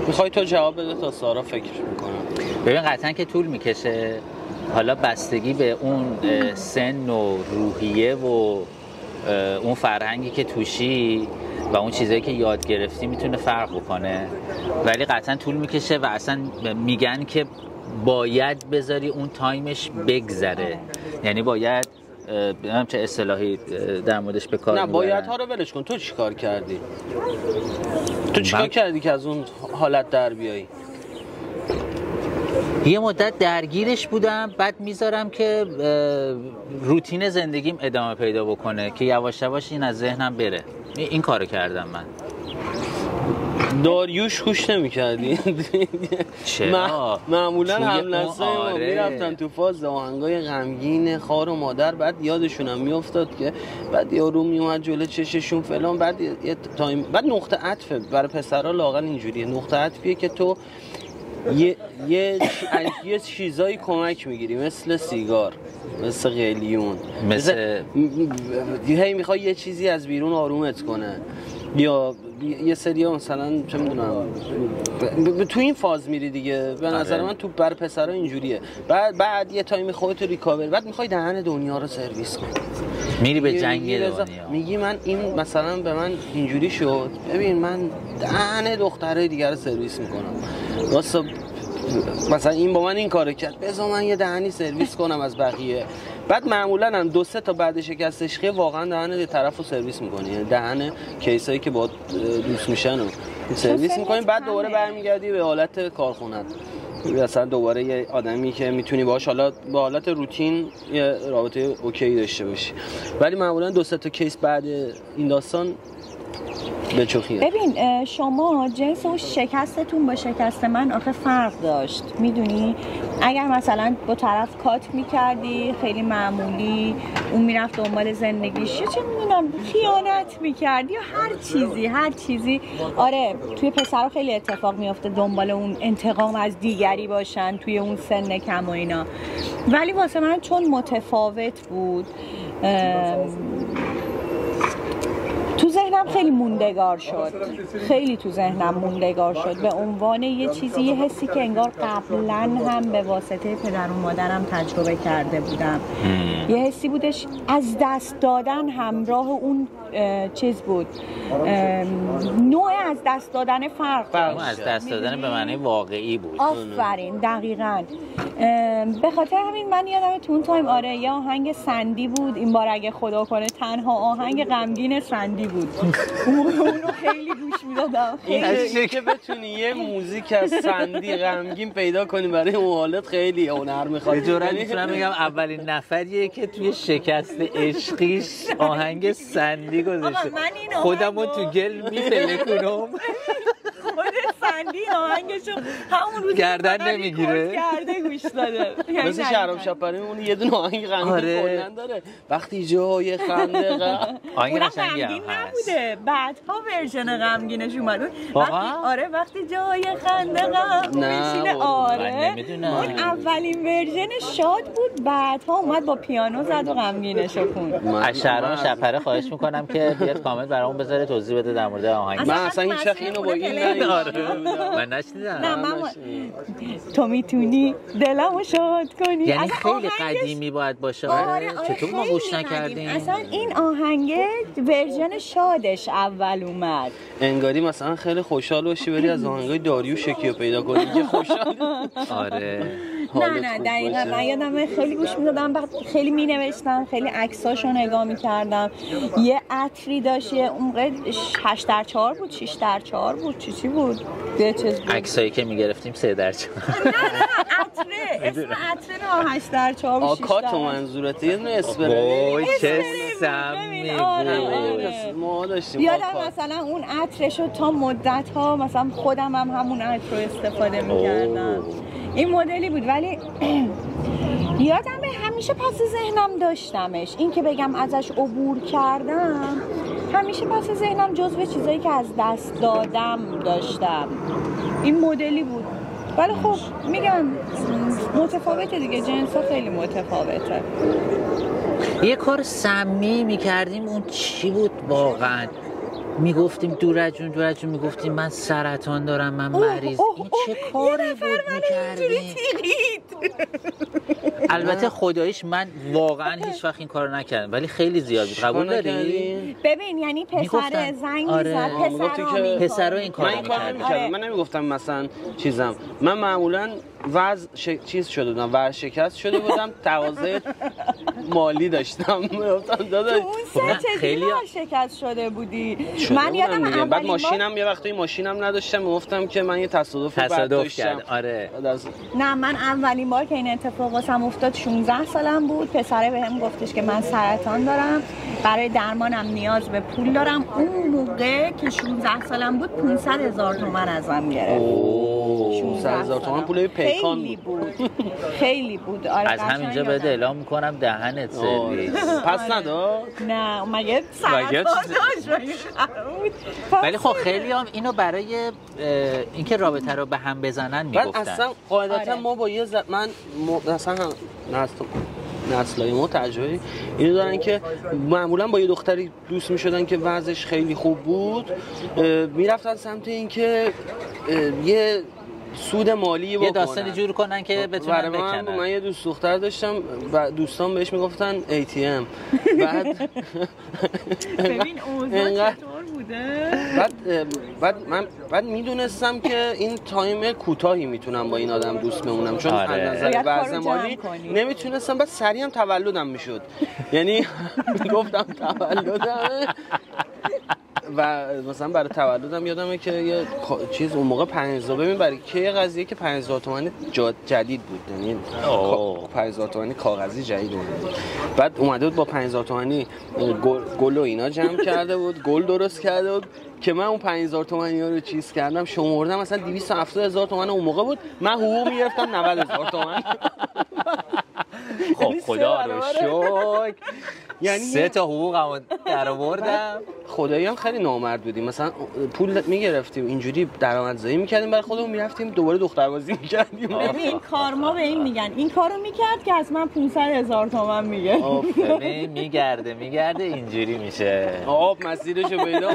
میخوای تو جواب بده تا سارا فکر میکنم؟ ببین قطعا که طول میکشه، حالا بستگی به اون سن و روحیه و اون فرهنگی که توشی و اون چیزایی که یاد گرفتی میتونه فرق بکنه، ولی قطعا طول میکشه و اصلا میگن که باید بذاری اون تایمش بگذره، یعنی باید ببینم چه اصطلاحی در موردش به کار نه میبرن. باید ها رو ولش کن. تو چی کار کردی؟ تو چیکار کردی که از اون حالت در بیایی؟ یه مدت درگیرش بودم، بعد میذارم که روتین زندگیم ادامه پیدا بکنه که یواش یواش این از ذهنم بره. این کارو کردم من. داریوش گوش نمی‌کردی؟ چرا؟ معمولا توی هم اون نسای ما آره. میرفتن تو فاز آهنگای غمگین خار و مادر، بعد یادشونم میافتاد که بعد یارو میومد جلوی چششون فلان، بعد یه تایم بعد نقطه عطف برای پسرا لااقل اینجوریه، نقطه عطفیه که تو یه چیزایی کمک میگیری، مثل سیگار، مثل قلیون، مثل هی میخوای یه چیزی از بیرون آرومت کنه، یا یه سری مثلا چه میدونم تو این فاز میری دیگه. به نظر من تو بر پسرا اینجوریه. بعد یه تایم خودت ریکاور، بعد میخوای دهن دنیا رو سرویس کنی، میری به جنگ دنیا، میگی من این مثلا به من اینجوری شد، ببین من دهن دخترای دیگر رو سرویس میکنم، واسه مثلا این با من این کارو کرد، بذار من یه دهنی سرویس کنم از بقیه. بعد معمولا هم 2-3 تا بعد شکست عشقی واقعا دهن یه طرفو سرویس میکنی، یعنی دهن کیسایی که با دوست میشن رو سرویس میکنی، بعد دوباره برمیگردی به حالت کارخونت، مثلا دوباره یه آدمی که میتونی باهاش حالا با حالت روتین یه رابطه اوکی داشته باشی. ولی معمولا 2-3 تا کیس بعد این داستان بچخیه. ببین شما جنس اون شکستتون با شکست من آخه فرق داشت، میدونی؟ اگر مثلا با طرف کات میکردی خیلی معمولی، اون میرفت دنبال زندگیش، چه میدونم خیانت میکردی یا هر چیزی. آره توی پسرها خیلی اتفاق میافته دنبال اون انتقام از دیگری باشن توی اون سن کم و اینا، ولی واسه من چون متفاوت بود تو ذهنم خیلی موندگار شد، خیلی تو ذهنم موندگار شد به عنوان یه چیزی، یه حسی که انگار قبلا هم به واسطه پدر و مادرم تجربه کرده بودم. یه حسی بودش از دست دادن همراه اون چیز بود، نوع از دست دادن فرق از دست دادن به معنی واقعی بود. آفرین دقیقاً. به خاطر همین من یادم تو اون تایم آره یه آهنگ سندی بود، این بار اگه خدا کنه تنها آهنگ غمگین سندی بود، اونو خیلی گوش میدادم. این که بتونی یه موزیک از سندی غمگین پیدا کنی برای اون حالت خیلی هنر میخواد. به جرئت میتونم بگم اولین نفریه که توی شکست عشقیش آهنگ سندی گذاشته. خودمو تو گل میپلکنم. خود سندی آهنگشو همون روز گردن نمیگیره، کرده گوش داده. مثل شهرام شپری اون یه دونه آهنگ غمگین کلا داره، وقتی جای خنده آهنگ قشنگی هم نبوده، بعدها ورژن غمگینش اومد. آره وقتی جای خنده غم میشینه. آره اون اولین ورژن شاد بود، بعدها اومد با پیانو زد و غمگینشو خوند. از شهرام شپره خواهش میکنم که بیاد کامنت برامون بذاره توضیح بده در مورد آهنگ. من اصلا هیچ وقت اینو با این من نشنیدم. نه من تو میتونی دلمو شاد کنی، یعنی خیلی قدیمی باید باشه. چطور ما گوش نکردیم؟ اصلا این آهنگ ورژن شادش اول اومد. انگاری مثلا خیلی خوشحال باشی بری از آهنگای داریوش یکی رو پیدا کنی که خوشحال. آره نه دقیقاً من یادمه خیلی گوش میدادم، بعد خیلی مینوشتم، خیلی عکساشو نگاه میکردم. یه عطری داشت، اون موقع 8x4 بود 6x4 بود چی بود یه چیز بود. عکسایی که میگرفتیم 3x4 نه عطره، اسم عطره 8x4 بود. آکاتو منظورته، یه دونه اسپری. وای چه سمی بود. ما داشتیم یادم مثلا اون عطرشو تا مدت ها مثلا خودم هم همون عطر رو استفاده میکردم. این مدلی بود ولی یادمه همیشه پس ذهنم داشتمش. این که بگم ازش عبور کردم، همیشه پس ذهنم جزو چیزایی که از دست دادم داشتم. این مدلی بود ولی خب میگم متفاوته دیگه، جنسا خیلی متفاوته. یه کار سمی میکردیم، اون چی بود واقعا؟ میگفتیم دور از جون میگفتیم من سرطان دارم، من مریض. این چه کاری بود میکردیم؟ البته خداییش من واقعا هیچ وقت این کارو نکردم ولی خیلی زیاد بود. قبول داری؟ ببین یعنی پسر زنگ میزد، پسرا این کارو میکردن. من نمیگفتم مثلا چیزم، من معمولا چیز شده بودم، ورشکست شده بودم، تقاضای مالی داشتم. گفتم داداش تو اون خیلی ورشکست شده بودی. من یادم دیگه. بعد ماشینم یه وقتی ماشینم نداشتم، گفتم که من یه تصادف کرد. آره نه من اولین بار که این اتفاق واسم افتاد 16 سالم بود. پسره بهم گفتش که من سرطان دارم، برای درمانم نیاز به پول دارم. اون موقع که 16 سالم بود 500,000 تومان ازم گرفت. 500,000 تومان پول پیکان بود. خیلی بود. آره از همینجا بده اعلام میکنم دهنت سرویس. پس نداد؟ نه مگه سرطان داشت. ولی خب خیلی هم اینو برای اینکه رابطه رو به هم بزنن میگفتن. اصلا قاعدتا ما با یه من مثلا نسلای ما تجربه اینو دارن که معمولا با یه دختری دوست میشدن که وضعش خیلی خوب بود، میرفتن سمت این که یه سود مالی بکنن، یه داستانی جور کنن که بتونن بکنن. من یه دوست دختر داشتم و دوستان بهش میگفتن ATM. ببین اوضاع چطور بوده. بعد میدونستم که این تایم کوتاهی میتونم با این آدم دوست بمونم، چون از نظر وضع مالی نمیتونستم. بعد سریع هم تولدم میشد، یعنی گفتم تولدمه و مثلا برای تولدم یادمه که یه چیز اون موقع 5000، ببین برای که قضیه که 5000 تومان جدید بود، یعنی 5000 تومانی کاغذی جدید بود. بعد اومده بود با 5000 تومانی گل و اینا جمع کرده بود، گل درست کرده بود که من اون 5000 تومانی ها رو چیز کردم، شمردم مثلا 270,000 تومان اون موقع بود. من حقوق میگرفتم 90,000 تومان. خب خدا رو شکر یعنی 3 تا حقوقمو درآوردم. خدایی هم خیلی نامرد بودیم، مثلا پول میگرفتیم اینجوری درآمدزایی میکردیم، برای خودمون میرفتیم دوباره دختربازی میکردیم. ببین کارما به این میگن این کارو میکرد که از من 500,000 تومان میگه. ببین میگرده اینجوری میشه، آب مسیرشو پیدا.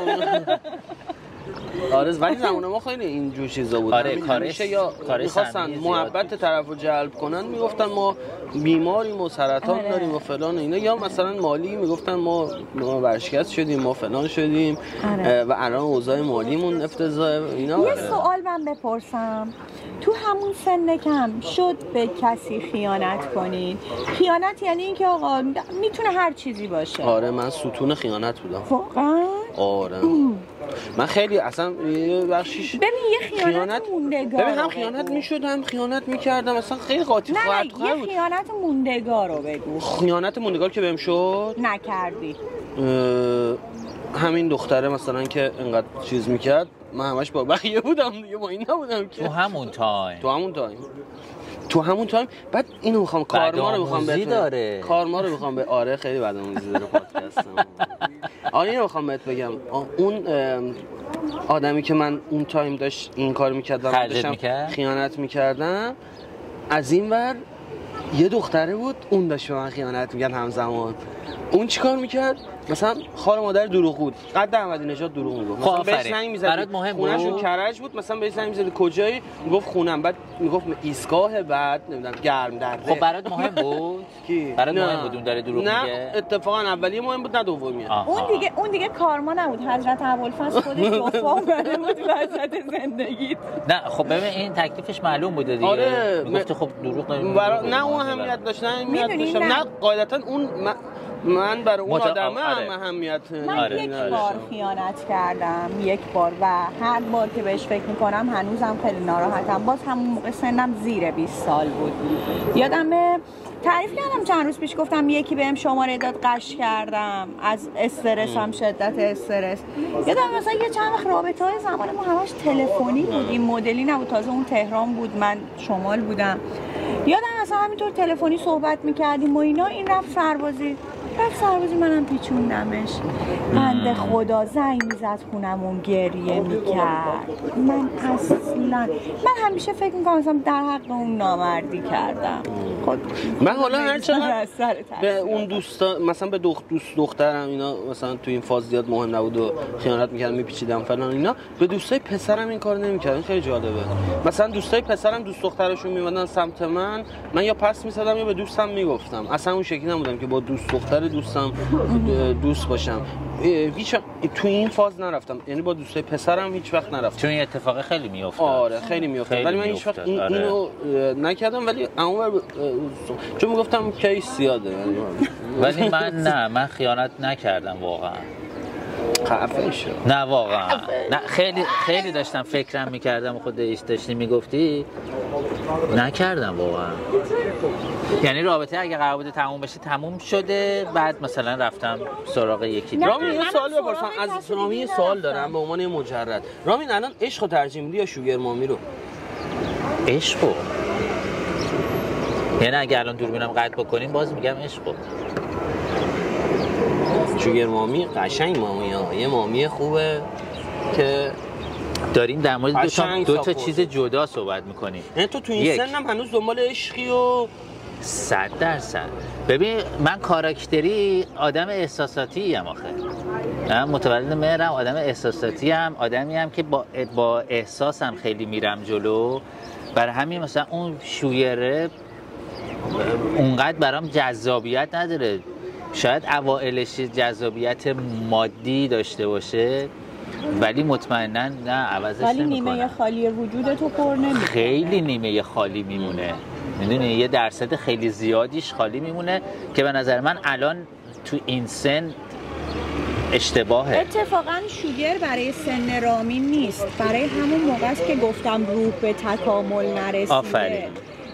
آره ولی زمان ما خیلی اینجور چیزا بود. آره کارش یا می‌خواستن محبت طرفو جلب کنن، میگفتن ما بیماریم و سرطان داریم و فلان اینا، یا مثلا مالی میگفتن ما ورشکست شدیم، ما فلان شدیم و الان اوضاع مالیمون افتضاحه اینا. یه سوال من بپرسم، تو همون سن کم شد به کسی خیانت کنید؟ خیانت یعنی اینکه آقا میتونه هر چیزی باشه. آره من ستون خیانت بودم واقعا. آره من خیلی اصلا بخشیش ببین یه خیانت موندگار، ببین هم خیانت میشد هم خیانت میکردم، اصلا خیلی قاطی خواهد بود. یه خیانت موندگار رو بگو. خیانت موندگار که بهم شد نکردی. همین دختره مثلا که انقدر چیز میکرد، من همش با بقیه بودم دیگه، با این نبودم که. تو همون تایم بعد اینو میخوام کارما رو میخوام بهت کارما رو میخوام به آره خیلی بدآموزی داره پادکستم. آره اینو میخوام بهت بگم، اون آدمی که من اون تایم داشت این کار میکرد و داشتم خیانت میکردم، از این ور یه دختره بود اون داشت به من خیانت میکرد همزمان. اون چیکار میکرد؟ مثلا خال مادر دروغ بود، قد احمدی نژاد دروغ میگفت، مثلا بهش زنگ میزد برات مهم بود خونه‌شون کرج بود، مثلا بهش زنگ میزد کجایی، میگفت خونم، بعد میگفت ایستگاه بعد نمیدونم گرم دره. خب برات مهم بود؟ کی؟ برات مهم بود اون داره دروغ میگه؟ نه اتفاقا اولیه مهم بود، نه دومیه. اون دیگه کارما نبود، حضرت ابوالفضل خودش جفا اومده بود وسط زندگیت. نه خب ببین این تکلیفش معلوم بوده دیگه. آره میگفت خب دروغ نه اون اهمیت داشت، نه قاعدتا اون من برای اون آدمه اهمیت. من یک بار خیانت کردم، یک بار، و هر بار که بهش فکر میکنم هنوزم خیلی ناراحتم. باز همون موقع سنم زیر 20 سال بود. یادمه تعریف کردم چند روز پیش، گفتم یکی بهم شماره داد قش کردم از استرسم، شدت استرس. یادم مثلا یه چند وقت رابطه‌های زمان ما همش تلفنی بود، این مدلی نبود، تازه اون تهران بود من شمال بودم. یادم مثلا همینطور تلفنی صحبت میکردیم و اینا، این رفت سربازی منم پیچوندمش. بنده خدا زنگ میزد خونمون گریه میکرد. من همیشه فکر میکنم مثلا در حق اون نامردی کردم. من حالا هرچند به اون دوستا مثلا به دوست دخترم اینا مثلا تو این فاز زیاد مهم نبود و خیانت میکردم میپیچیدم فلان اینا، به دوستای پسرم این کارو نمیکردم. خیلی جالبه. مثلا دوستای پسرم دوست دخترشون میومدن سمت من یا پس میزدم یا به دوستم میگفتم. اصلا اون شکلی نبودم که با دوست دختر دوستم دوست باشم. هیچ تو این فاز نرفتم، یعنی با دوستای پسرم هیچ وقت نرفتم، چون این اتفاق خیلی میافتاد. آره خیلی میافتاد، ولی من هیچ وقت اینو نکردم. ولی اونور چون میگفتم کیس زیاده، ولی من خیانت نکردم واقعا. خفه شو. نه واقعا نه، خیلی داشتم فکرم میکردم، خودش داشتی میگفتی نکردم واقعا. یعنی رابطه اگه قرار بوده تموم بشه تموم شده، بعد مثلا رفتم سراغ یکی دیگه. رامین یه سوال بپرسم از رامین، یه سوال دارم به عنوان مجرد. رامین الان عشقو ترجیح میدی یا شوگر مامی رو؟ عشقو. یعنی اگه الان دوربینم قطع بکنیم باز میگم عشقو. شوگر مامی قشنگ مامیه، یه مامی خوبه که داریم در مورد دو تا چیز جدا صحبت میکنیم. یعنی تو این سنم هنوز دنبال عشقی و 100%. ببین من کاراکتری آدم احساساتی ام آخه. من متولد مهرم، آدم احساساتی ام، آدمی ام که با احساسم خیلی میرم جلو. برای همین مثلا اون شویره اونقدر برام جذابیت نداره. شاید اوائلش جذابیت مادی داشته باشه، ولی مطمئنا نه عوضش نمیکنه. ولی نیمه خالی وجودتو پر نمیکنه. خیلی نیمه خالی میمونه، میدونی یه درصد خیلی زیادیش خالی میمونه که به نظر من الان تو این سن اشتباهه. اتفاقا شوگر برای سن رامین نیست، برای همون موقع است که گفتم روح به تکامل نرسیده. آفرین.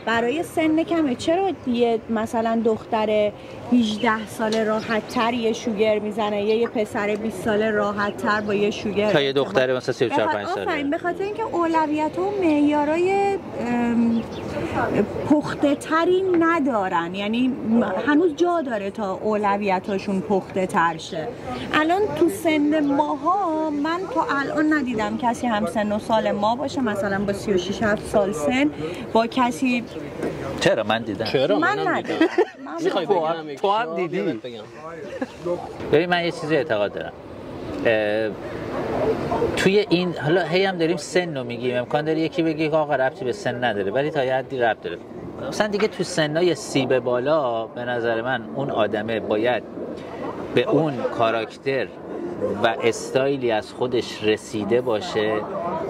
برای سن کمه. چرا یه مثلا دختر 18 ساله راحت تر یه شوگر میزنه، یه پسر 20 ساله راحت تر با یه شوگر تا یه دختر مثلا 34 5 ساله؟ آفرین. به خاطر اینکه اولویت و معیارای پخته تری ندارن، یعنی هنوز جا داره تا اولویتاشون پخته تر شه. الان تو سن ماها من تا الان ندیدم کسی هم سن و سال ما باشه مثلا با 36 7 سال سن با کسی. چرا من دیدم؟ چرا من ندیدم. میخوای بگم تو هم دیدی؟ ببین من یه چیزی اعتقاد دارم توی این، حالا هی هم داریم سن رو میگیم، امکان داره یکی بگه که آقا ربطی به سن نداره، ولی تا یه حدی ربط داره. مثلا دیگه تو سنای 30 به بالا به نظر من اون آدمه باید به اون کاراکتر و استایلی از خودش رسیده باشه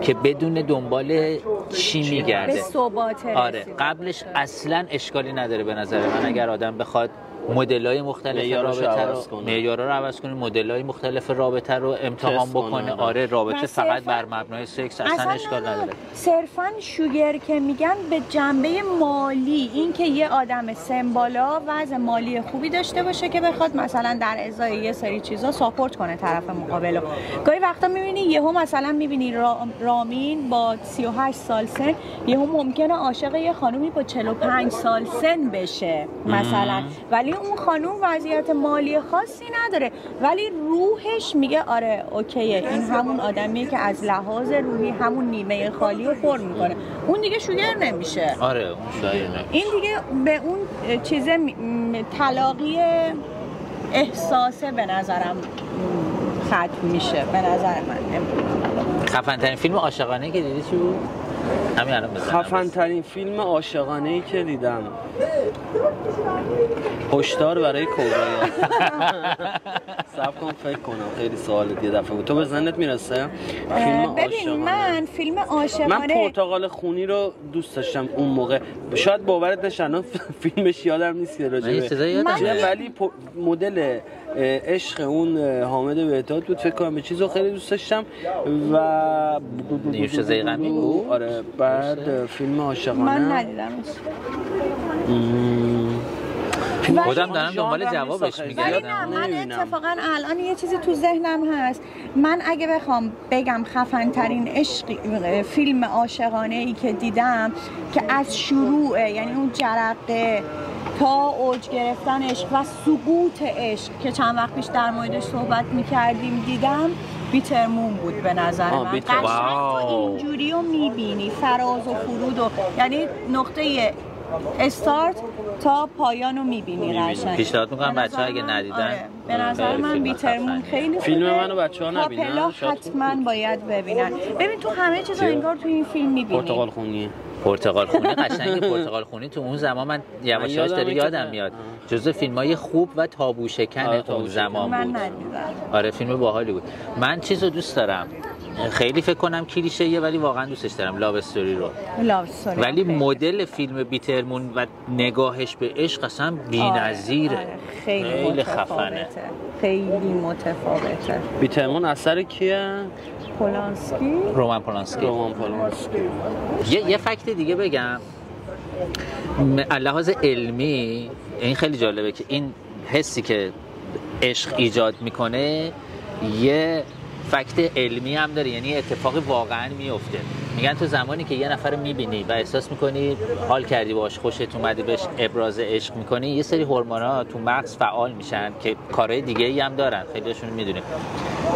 که بدون دنبال چی میگرده، به ثبات رسیده. آره قبلش اصلا اشکالی نداره به نظر من اگر آدم بخواد مدل‌های مختلف رابطه رو، معیارا رو عوض کنه، مدل‌های مختلف رابطه رو امتحان بکنه. آره رابطه فقط بر مبنای سکس اصلا اشکال نداره. صرفاً شوگر که میگن به جنبه مالی، این که یه آدم سن بالا وضع مالی خوبی داشته باشه که بخواد مثلا در ازای یه سری چیزا ساپورت کنه طرف مقابل رو. گاهی وقتا میبینی یهو مثلا میبینی رامین با 38 سال سن یهو ممکنه عاشق یه خانومی با 45 سال سن بشه مثلا، ولی اون خانوم وضعیت مالی خاصی نداره، ولی روحش میگه آره اوکیه، این همون آدمیه که از لحاظ روحی همون نیمه خالی رو پر میکنه. اون دیگه شوگر نمیشه. آره اون شوگر نمیشه. این دیگه به اون چیز تلاقی احساسه به نظرم ختم میشه. به نظر من نمیدونم. خفن ترین فیلم عاشقانه که دیدی چی بود؟ همین الان بزنم. خفن ترین فیلم عاشقانه‌ای که دیدم هشدار برای کودایان. صبر کن فکر کنم، خیلی سوالت یه دفعه بود. تو به ذهنت میرسه فیلم ببین عاشقانه؟ من فیلم عاشقانه، من پرتقال خونی رو دوست داشتم اون موقع. شاید باورت نشه الان فیلمش یادم نیست که راجبه، ولی مدل عشق اون حامد بهداد بود فکر کنم. به چیزو خیلی دوست داشتم و نیوش زیغمی بود. آره بعد فیلم عاشقانه من ندیدمش. خودم دارم دنبال جوابش میگردم. ولی نه، من اتفاقا الان یه چیزی تو ذهنم هست. من اگه بخوام بگم خفن ترین فیلم عاشقانه ای که دیدم که از شروع، یعنی اون جرقه تا اوج گرفتن عشق و سقوط عشق که چند وقت پیش در موردش صحبت میکردیم دیدم، بیترمون بود به نظر من. قشنگ تو اینجوری رو میبینی، فراز و فرود و یعنی نقطه استارت تا پایان رو میبینی قشنگ. پیشنهاد میکنم بچه‌ها اگه ندیدن. آره. به نظر من بیترمون خیلی فیلم منو بچه‌ها نبینن، حتما باید ببینن. ببین تو همه چیز انگار تو این فیلم میبینی. پرتقال خونی قشنگ. پرتقال خونی تو اون زمان من یواشاش داره یادم میاد جزو فیلمای خوب و تابو شکن اون زمان بود. من ندیدم. آره فیلم باحالی بود. من چیزو دوست دارم، خیلی فکر کنم کلیشه‌ایه ولی واقعا دوستش دارم، لاو استوری رو. ولی مدل فیلم بیترمون و نگاهش به عشق اصلا بی‌نظیره. خیلی خفنه. خیلی متفاوته. بیترمون اثر کیه؟ پولانسکی. رومان پولانسکی. یه فکت دیگه بگم. لحاظ علمی این خیلی جالبه که این حسی که عشق ایجاد میکنه یه فکت علمی هم داره، یعنی اتفاقی واقعا میفته. میگن تو زمانی که یه نفر رو میبینی و احساس میکنی حال کردی باهاش، خوشت اومده، بهش ابراز عشق میکنی، یه سری هورمونا تو مغز فعال میشن که کارهای دیگه ای هم دارن، خیلیشون میدونیم.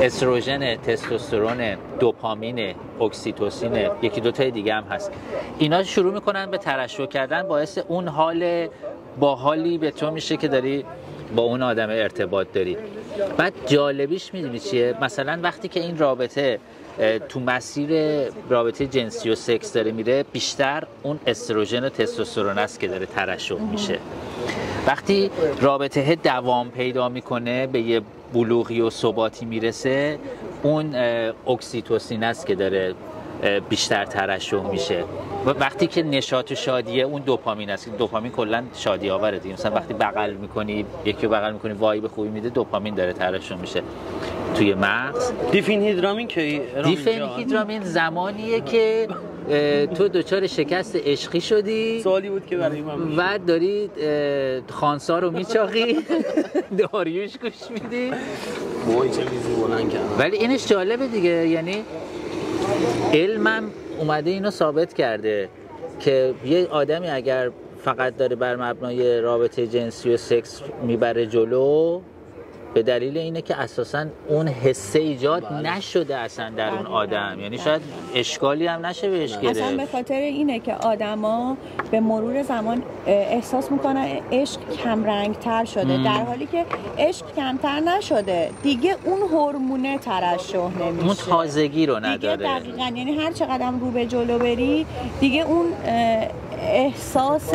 استروژن، تستوسترون، دوپامین، اکسیتوسین، یکی دو تا دیگه هم هست. اینا شروع میکنن به ترشح کردن، باعث اون حال باحالی به تو میشه که داری با اون آدم ارتباط داری. بعد جالبیش میدونی چیه؟ مثلا وقتی که این رابطه تو مسیر رابطه جنسی و سکس داره میره، بیشتر اون استروژن و تستوسترون است که داره ترشح میشه. وقتی رابطه دوام پیدا میکنه، به یه بلوغی و ثباتی میرسه، اون اکسیتوسین است که داره بیشتر ترشح میشه. و وقتی که نشاط و شادیه، اون دوپامین است. دوپامین کلا شادی آوره دیگه. مثلا وقتی بغل میکنی، یکی رو بغل میکنی، وایب خوبی میده، دوپامین داره ترشح میشه توی مغز. دیفینهیدرامین که دیفینهیدرامین زمانیه که تو دچار شکست عشقی شدی. سوالی بود که برای من و داری خانسا رو میچاقی، داریوش گوش میدی. وای چه میزی بلند کردم. ولی اینش جالبه دیگه، یعنی علمم اومده اینو ثابت کرده که یه آدمی اگر فقط داره بر مبنای رابطه جنسی و سکس میبره جلو، به دلیل اینه که اساساً اون حسه ایجاد نشده اصلا در اون آدم، یعنی شاید اشکالی هم نشه بهش گرفت. اصلا به خاطر اینه که آدما به مرور زمان احساس میکنن عشق کم رنگ تر شده، در حالی که عشق کمتر نشده، دیگه اون هورمونه ترشح نمیشه، اون تازگی رو نداره دیگه. دقیقاً، یعنی هر چقدر رو به جلو بری دیگه اون احساس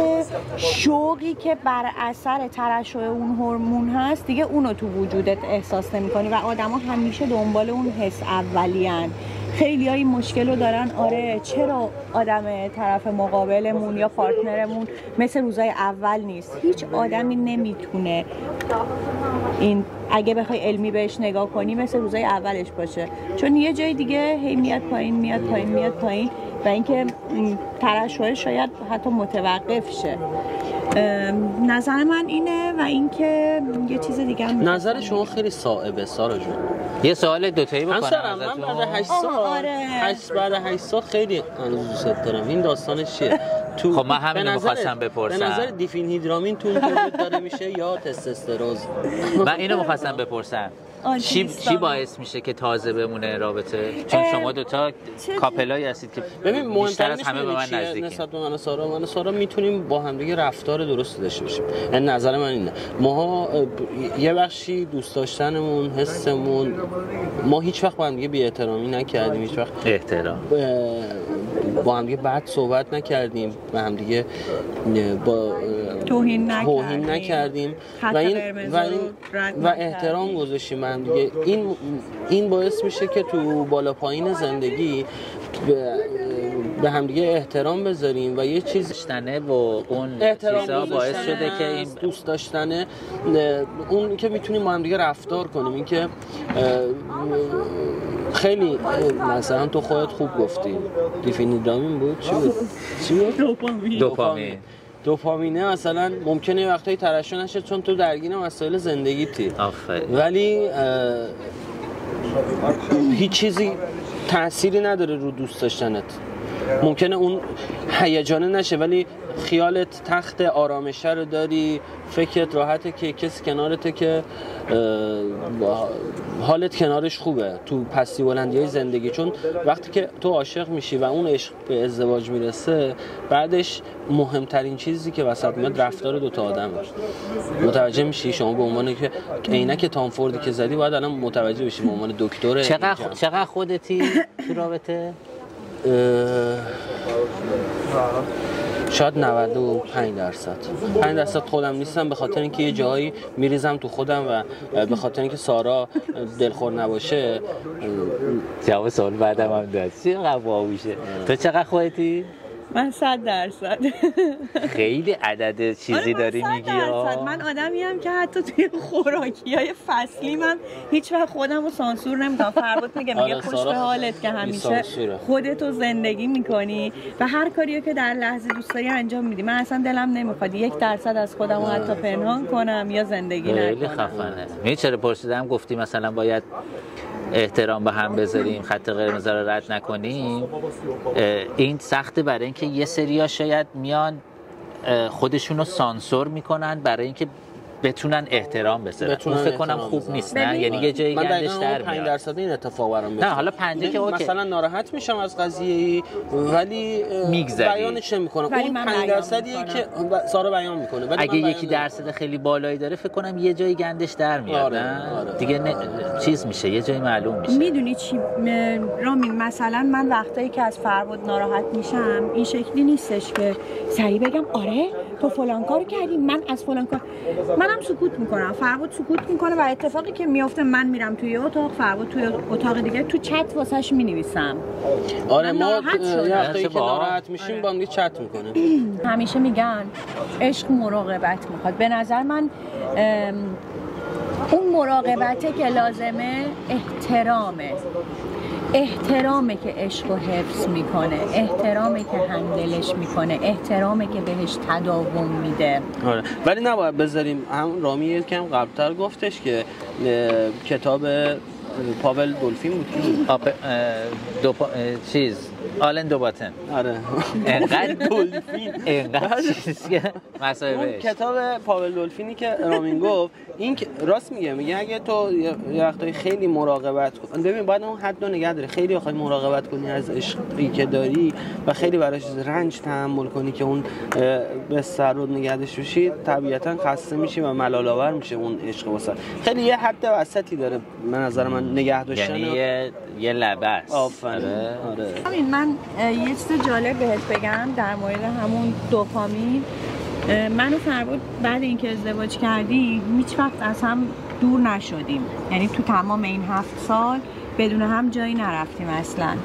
شوقی که بر اثر ترشح اون هورمون هست دیگه اونو تو وجودت احساس نمی‌کنی و آدما همیشه دنبال اون حس اولیان. خیلی‌ها این مشکل رو دارن. آره چرا آدم طرف مقابلمون یا پارتنرمون مثل روزای اول نیست؟ هیچ آدمی نمیتونه این، اگه بخوای علمی بهش نگاه کنی، مثل روزای اولش باشه، چون یه جای دیگه هی میاد پایین و اینکه ترشح شاید حتی متوقف شه. نظر من اینه. و اینکه یه چیز دیگه هم نظر شما خیلی صائبه سارا جون. یه سوال دوتایی بکنم ازتون. من بعد 8 سال بعد 8 سال خیلی دوست دارم. این داستانش چیه؟ خب من همین می‌خواستم بپرسم. به نظر دیفینهیدرامین تو تولید داره میشه یا تستوسترون؟ من اینو می‌خواستم بپرسم چی باعث میشه که تازه بمونه رابطه؟ چون شما دوتا کاپلایی هستید که ببین بیشتر از همه به من نزدیکین. نسبت به من و سارا میتونیم با هم دیگه رفتار درست داشته باشیم. یعنی نظر من اینه، ما یه بخشی دوست داشتنمون، حسمون، ما هیچ وقت با هم دیگه بی‌احترامی نکردیم، هیچ وقت احترام با هم دیگه بد صحبت نکردیم، با هم دیگه با توهین نکردیم و احترام گذاشتیم هم دیگه. این باعث میشه که تو بالا پایین زندگی به هم دیگه احترام بذاریم و یه چیز داشتنه و اون چیزا باعث شده که این دوست داشتنه، اون که میتونیم با هم دیگه رفتار کنیم. این که خیلی مثلا تو خودت خوب گفتی دیفینیدامین بود، چی بود؟ دوپامینه مثلا ممکنه وقتایی ترشح نشه چون تو درگیر مسائل زندگیتی، ولی هیچ چیزی تأثیری نداره رو دوست داشتنت. ممکنه اون هیجانه نشه ولی خیالت تخت آرامش رو داری، فکرت راحته که کسی کنارته که حالت کنارش خوبه تو پستی بلندی‌های زندگی. چون وقتی که تو عاشق میشی و اون عشق به ازدواج میرسه، بعدش مهمترین چیزی که وسط میاد رفتار دوتا آدمه. متوجه میشی شما به عنوان که عینک تام فوردی که زدی باید الان متوجه بشی به عنوان دکتر. چقدر خودتی تو رابطه؟ شاید 95%. 5% خودم نیستم، به خاطر اینکه یه جایی میریزم تو خودم و به خاطر اینکه سارا دلخور نباشه. جواب سوال بعدم هم داد. چقدر باهوشه. تو چقدر خودتی؟ من 100%. خیلی عدد چیزی داری میگی. من آدمیم که حتی توی خوراکی‌های فصلی من هیچ وقت خودم رو سانسور نمی‌کنم. فرباد میگه خوش به حالت که همیشه خودتو زندگی میکنی و هر کاریو که در لحظه دوست داری انجام میدی. من اصلا دلم نمیخواد 1% از خودم رو حتی پنهان کنم یا زندگی نکنم. خیلی خفنه. می‌دونی چرا پرسیدم؟ گفتی مثلا باید احترام به هم بذاریم، خط قرمز رو رد نکنیم. این سخته برای اینکه یه سری‌ها شاید میان خودشونو سانسور میکنن برای اینکه بتونن احترام بذارن. اون فکر کنم خوب نیست، نه؟ یعنی یه جایی گندش در میاد. 5% این اتفاق برام میفته. نه حالا 50 که اوکی، مثلا ناراحت میشم از قضیه ولی بیانش نمیکنم. اون 5%یه که سارا بیان میکنه. اگه یکی درصد خیلی بالایی داره فکر کنم یه جایی گندش در میاد. نه دیگه چیز میشه، یه جایی معلوم میشه. میدونی چی رامین، مثلا من وقتایی که از فرباد ناراحت میشم این شکلی نیستش که سریع بگم آره تو فلان کارو کردی، من از فلان کار، منم سکوت میکنم، فرباد سکوت میکنه و اتفاقی که میفته من میرم توی اتاق، فرباد توی اتاق دیگه، تو چت واسش مینویسم. آره ما وقتی که ناراحت میشیم با هم چت میکنیم. همیشه میگن عشق مراقبت میخواد. به نظر من اون مراقبته که لازمه احترامه که عشق رو حفظ میکنه، احترامه که هندلش میکنه، احترامه که بهش تداوم میده. آره ولی نباید بذاریم. هم رامی یکم قبلتر گفتش که کتاب پاول دولفین بود چیز آلن دوباتن. آره اینقدر دولفین اینقدر چیز که اون کتاب پاول دولفینی که رامین گفت، این راست میگه اگه تو یه وقتایی خیلی مراقبت کنی، ببین باید اون حد رو نگه داری. خیلی بخوای مراقبت کنی از عشقی که داری و خیلی براش رنج تحمل کنی که اون به سر رو نگهدش بشی، طبیعتا خسته میشی و ملال آور میشه اون عشق واسه. خیلی یه حد وسطی داره به نظر من نگه داشتن، یعنی یه لبه است. آفرین. آره من یه چیز جالب بهت بگم در مورد همون دوپامین. من و فرباد بعد اینکه ازدواج کردیم هیچ وقت از هم دور نشدیم، یعنی تو تمام این 7 سال بدون هم جایی نرفتیم اصلا،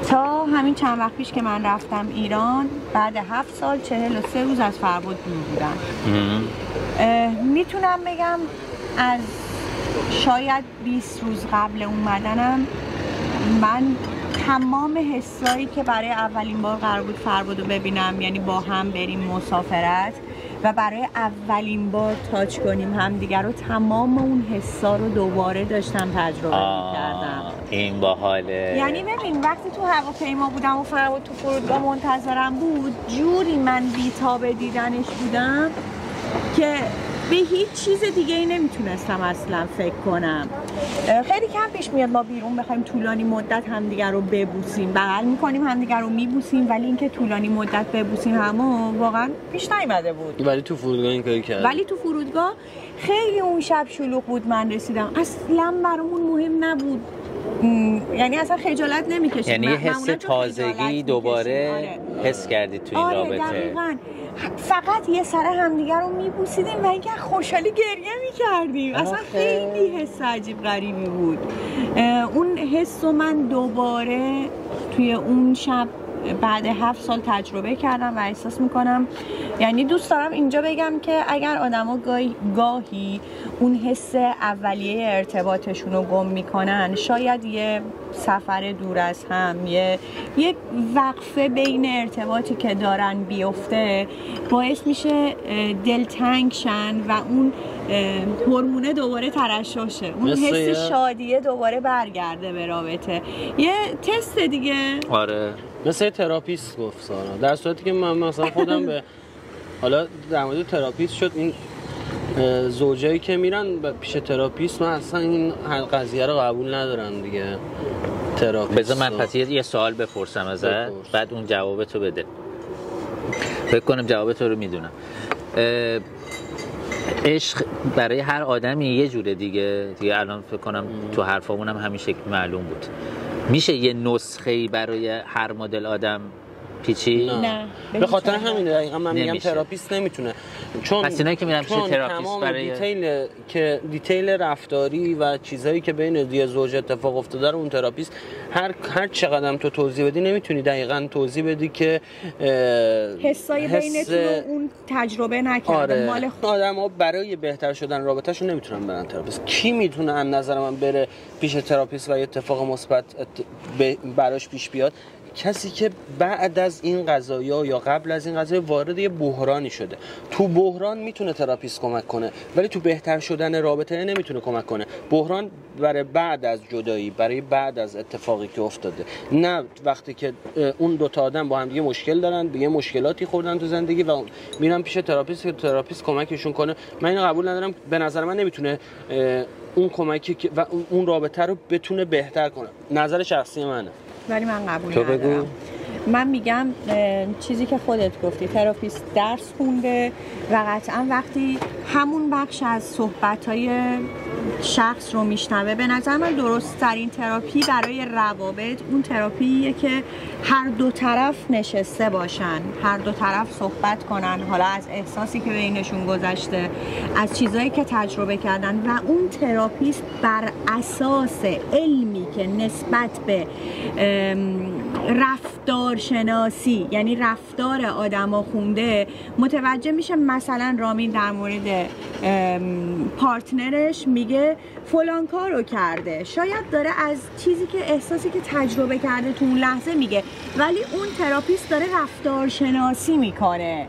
تا همین چند وقت پیش که من رفتم ایران. بعد 7 سال 43 روز از فرباد دور بودم. میتونم بگم از شاید 20 روز قبل اومدنم من تمام حسایی که برای اولین بار قرار بود فربادو ببینم، یعنی با هم بریم مسافرت و برای اولین بار تاچ کنیم همدیگر رو، تمام اون حسا رو دوباره داشتم تجربه می‌کردم. این باحاله. یعنی ببین وقتی تو هواپیما بودم و فرباد تو فرودگاه منتظرم بود، جوری من بی‌تاب دیدنش بودم که به هیچ چیز دیگه ای نمیتونستم اصلا فکر کنم. خیلی کم پیش میاد ما بیرون بخوایم طولانی مدت همدیگر رو ببوسیم، بغل میکنیم همدیگر رو میبوسیم، ولی اینکه طولانی مدت ببوسیم همو واقعا پیش نیامده بود. ولی تو فرودگاه این کاری کرد. ولی تو فرودگاه خیلی اون شب شلوغ بود، من رسیدم اصلا برامون مهم نبود، یعنی اصلا خجالت نمیکشید. یعنی یه حس تازگی دوباره حس کردید تو این رابطه. دقیقاً. فقط یه سر همدیگر رو میبوسیدیم و اینکه خوشحالی گریه میکردیم. اصلا خیلی حس عجیب غریبی بود. اون حس رو من دوباره توی اون شب بعد 7 سال تجربه کردم و احساس میکنم، یعنی دوست دارم اینجا بگم که اگر آدما گاهی اون حس اولیه ارتباطشون رو گم میکنن، شاید یه سفر دور از هم، یه وقفه بین ارتباطی که دارن بیفته باعث میشه دلتنگ شن و اون هورمونه دوباره ترشح شه، اون حس شادیه دوباره برگرده به رابطه. یه تست دیگه. آره مثل تراپیست گفت سارا، در صورتی که من مثلا خودم به حالا در مورد تراپیست شد، این زوجایی که میرن پیش تراپیست من اصلا این قضیه رو قبول ندارم دیگه. تراپیست بذار من پس یه سوال بپرسم ازت، بعد اون جوابتو بده. فکر کنم جوابتو رو میدونم. عشق برای هر آدمی یه جوره دیگه الان فکر کنم تو حرفامون هم همین شکل معلوم بود. میشه یه نسخه‌ای برای هر مدل آدم پیچی؟ نه. به خاطر همین دقیقاً من میگم تراپیست نمیتونه، چون پس اینایی که میرن پیش تراپیست برای دیتیل رفتاری و چیزایی که بین یه زوج اتفاق افتاده رو اون تراپیست هر چقدر تو توضیح بدی نمیتونی دقیقاً توضیح بدی که حسای بینتون اون تجربه نکرده. آره. مال آدم‌ها برای بهتر شدن رابطه‌شون نمیتونن برن تراپیست. کی میتونه از نظر من بره پیش تراپیست و یه اتفاق مثبت براش پیش بیاد؟ کسی که بعد از این قضایا یا قبل از این قضایا وارد یه بحرانی شده. تو بحران میتونه تراپیست کمک کنه، ولی تو بهتر شدن رابطه نمیتونه کمک کنه. بحران برای بعد از جدایی، برای بعد از اتفاقی که افتاده، نه وقتی که اون دو تا آدم با هم دیگه مشکل دارن، به یه مشکلاتی خوردن تو زندگی و میرن پیش تراپیست که تراپیست کمکشون کنه. من اینو قبول ندارم. به نظر من نمیتونه اون کمکی و اون رابطه رو بتونه بهتر کنه. نظر شخصی منه. ولی من قبول ندارم. من میگم چیزی که خودت گفتی، تراپیست درس خونده و قطعا وقتی همون بخش از صحبت‌های شخص رو میشنوه، به نظر من درست ترین تراپی برای روابط اون تراپیه که هر دو طرف نشسته باشن، هر دو طرف صحبت کنن، حالا از احساسی که بینشون گذشته، از چیزایی که تجربه کردن و اون تراپیست بر اساس علمی که نسبت به رفتارشناسی، یعنی رفتار آدما خونده، متوجه میشه. مثلا رامین در مورد پارتنرش میگه فلان کارو کرده، شاید داره از چیزی که احساسی که تجربه کرده تو اون لحظه میگه، ولی اون تراپیست داره رفتارشناسی میکنه.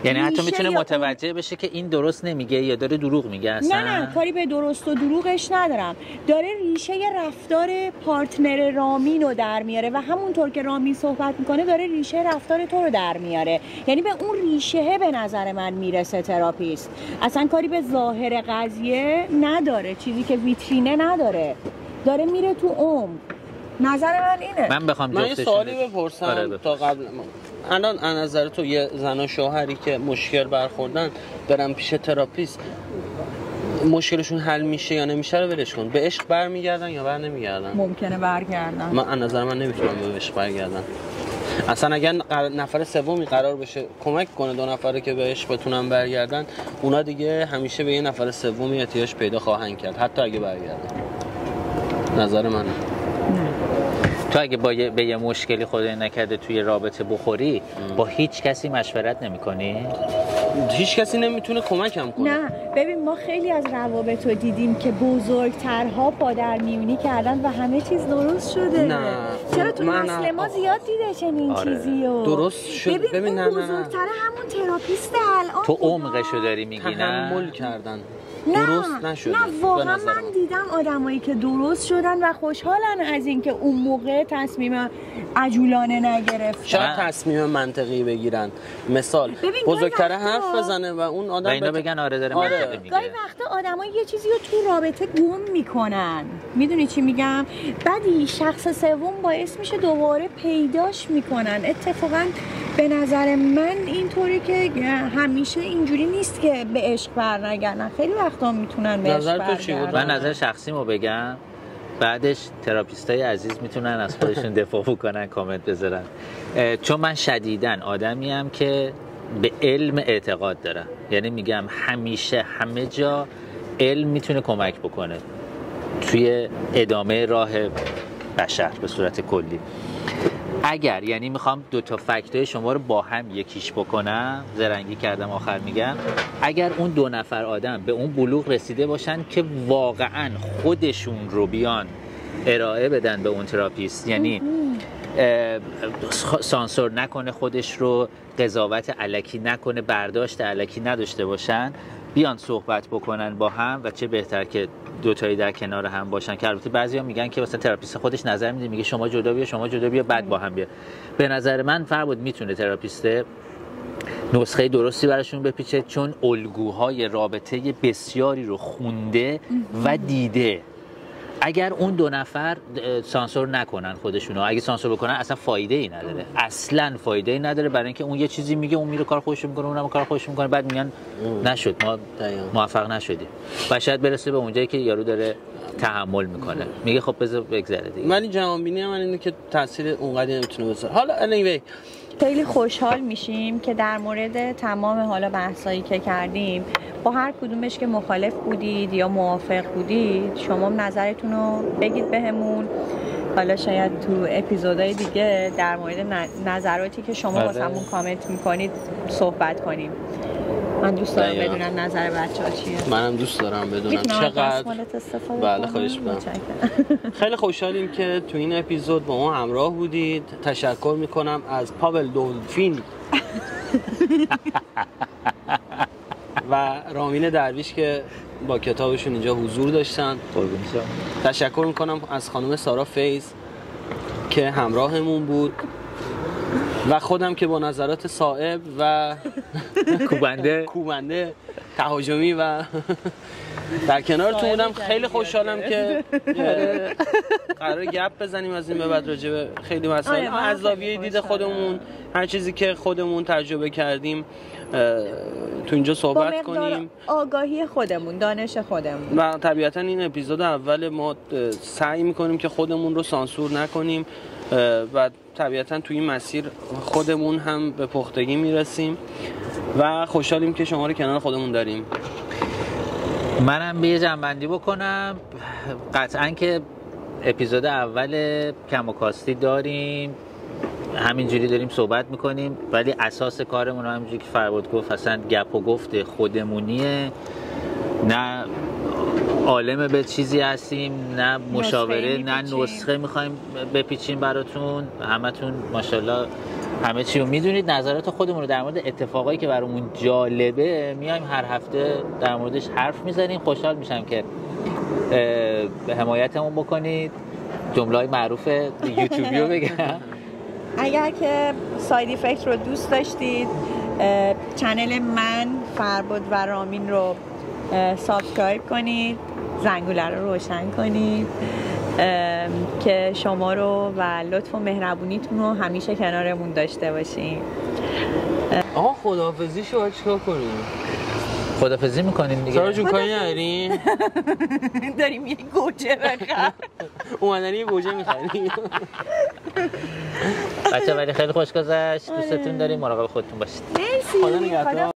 یعنی حتی میتونه متوجه بشه که این درست نمیگه یا داره دروغ میگه. اصلا نه کاری به درست و دروغش ندارم، داره ریشه رفتار پارتنر رامین رو در میاره و همونطور که رامین صحبت میکنه داره ریشه رفتار تو رو در میاره. یعنی به اون ریشه به نظر من میرسه تراپیست. اصلا کاری به ظاهر قضیه نداره، چیزی که ویترینه نداره، داره میره تو عمق. نظر من اینه. من بخوام یه سوالی بپرسم تا قبل الان از نظر تو یه زن و شوهری که مشکل برخوردن برن پیش تراپیست، مشکلشون حل میشه یا نمیشه رو ولش کن، به عشق برمیگردن یا بر نمیگردن؟ ممکنه برگردن. من از نظر من نمیتونم به عشق برگردن. اصلا اگر نفر سومی قرار بشه کمک کنه دو نفره که به عشق بتونن برگردن، اونا دیگه همیشه به یه نفر سومی احتیاج پیدا خواهند کرد حتی اگه برگردن. نظر منه. تو اگه به یه مشکلی خدای نکرده توی رابطه بخوری، با هیچ کسی مشورت نمی‌کنی؟ هیچ کسی نمیتونه کمکم کنه. نه ببین، ما خیلی از روابط رو دیدیم که بزرگترها پادرمیونی کردن و همه چیز درست شده. نه چرا تو نسل ما زیاد دیده چنین چیزی رو؟ درست شد. ببین اون بزرگتره همون تراپیست الان. تو عمقشو داری میگی؟ نه تحمل کردن. درست نشده. نه واقعا من دیدم آدمایی که درست شدن و خوشحالن از اینکه اون موقع تصمیم عجولانه نگرفتن. شاید تصمیم منطقی بگیرن، مثال بزرگتره حرف بزنه و اون آدم اینا بگن آره داره منطقی میگه. گاهی وقتا آدمایی یه چیزی رو تو رابطه گم میکنن، میدونی چی میگم؟ بعدی شخص سوم باعث میشه دوباره پیداش میکنن. اتفاقا به نظر من اینطوری که همیشه اینجوری نیست که به عشق برنگردن، خیلی وقتا میتونن به عشق برگردن. من نظر شخصیمو بگم، بعدش تراپیستای عزیز میتونن از خودشون دفاع بکنن، کامنت بذارن. چون من شدیداً آدمیم که به علم اعتقاد دارم، یعنی میگم همیشه همه جا علم میتونه کمک بکنه توی ادامه راه بشر به صورت کلی. اگر یعنی میخوام دو تا فکتای شما رو با هم یکیش بکنم، زرنگی کردم آخر میگم، اگر اون دو نفر آدم به اون بلوغ رسیده باشن که واقعا خودشون رو بیان ارائه بدن به اون تراپیست، یعنی سانسور نکنه خودش رو، قضاوت الکی نکنه، برداشت الکی نداشته باشن، بیان صحبت بکنن با هم و چه بهتر که دوتایی در کنار هم باشن. که البته بعضیا میگن که مثلا تراپیست خودش نظر میده، میگه شما جدا بیا، شما جدا بیا، بعد با هم بیا. به نظر من فربود میتونه تراپیست نسخه درستی براشون بپیچه، چون الگوهای رابطه بسیاری رو خونده و دیده. اگر اون دو نفر سانسور نکنن خودشونو، اگه سانسور بکنن اصلا فایده ای نداره، اصلا فایده ای نداره، برای اینکه اون یه چیزی میگه، اون میره کار خودش میکنه، اونم کار خودش میکنه، بعد میگن نشد، ما موفق نشدیم. و شاید برسه به اونجایی که یارو داره تحمل میکنه، میگه خب بذار بگذره دیگه. ولی جوانبینی من اینه که تاثیر اونقدر نمیتونه بذاره. حالا anyway خیلی خوشحال میشیم که در مورد تمام حالا بحثایی که کردیم با هر کدومش که مخالف بودید یا موافق بودید، شما نظرتون رو بگید بهمون. حالا شاید تو اپیزودهای دیگه در مورد نظراتی که شما واسمون کامنت میکنید صحبت کنیم. من دوست دارم بدونم نظر بچه‌ها چیه. منم دوست دارم بدونم چقدر. بله خواهش می‌کنم. خیلی خوشحالیم که تو این اپیزود با ما همراه بودید. تشکر میکنم از پاول دولفین و رامین درویش که با کتابشون اینجا حضور داشتن. تشکر میکنم از خانم سارا فیض که همراهمون بود و خودم که با نظرات صائب و کوبنده تهاجمی و در کنارتون بودم. خیلی خوشحالم که قرار گپ بزنیم از این به بعد راجع به خیلی مسائل از زاویه دید خودمون، هر چیزی که خودمون تجربه کردیم تو اینجا صحبت کنیم، آگاهی خودمون، دانش خودمون. و طبیعتا این اپیزود اول ما سعی میکنیم که خودمون رو سانسور نکنیم و طبیعتا تو این مسیر خودمون هم به پختگی میرسیم و خوشحالیم که شما رو کنار خودمون داریم. منم به یه جنبندی بکنم، قطعا که اپیزود اول کم و کاستی داریم، همینجوری داریم صحبت میکنیم، ولی اساس کارمون همینجوری که فرباد گفت اصلا گپ و گفت خودمونیه، نه عالم به چیزی هستیم، نه مشاوره، نه نسخه میخوایم بپیچیم براتون. همتون ماشاءالله همه چی رو میدونید، نظرات خودمون رو در مورد اتفاقایی که برامون جالبه میایم هر هفته در موردش حرف میزنیم. خوشحال میشم که حمایتمون بکنید. جمله‌های معروف یوتیوبی رو بگم. اگر که ساید افکت رو دوست داشتید، چنل من فرباد و رامین رو سابسکرایب کنید، زنگوله رو روشن کنید که شما رو و لطف و مهربونیتون رو همیشه کنارمون داشته باشیم. آقا خداحافظی شو چیکار کنیم؟ خداحافظی میکنیم دیگه. سارا جون کاری نداری؟ داریم یه گوجه بخریم. اومدن یه گوجه میخریم. بچه ولی خیلی خوش گذشت، دوستتون داریم، مراقب خودتون باشید. مرسی. خدا نگهدار.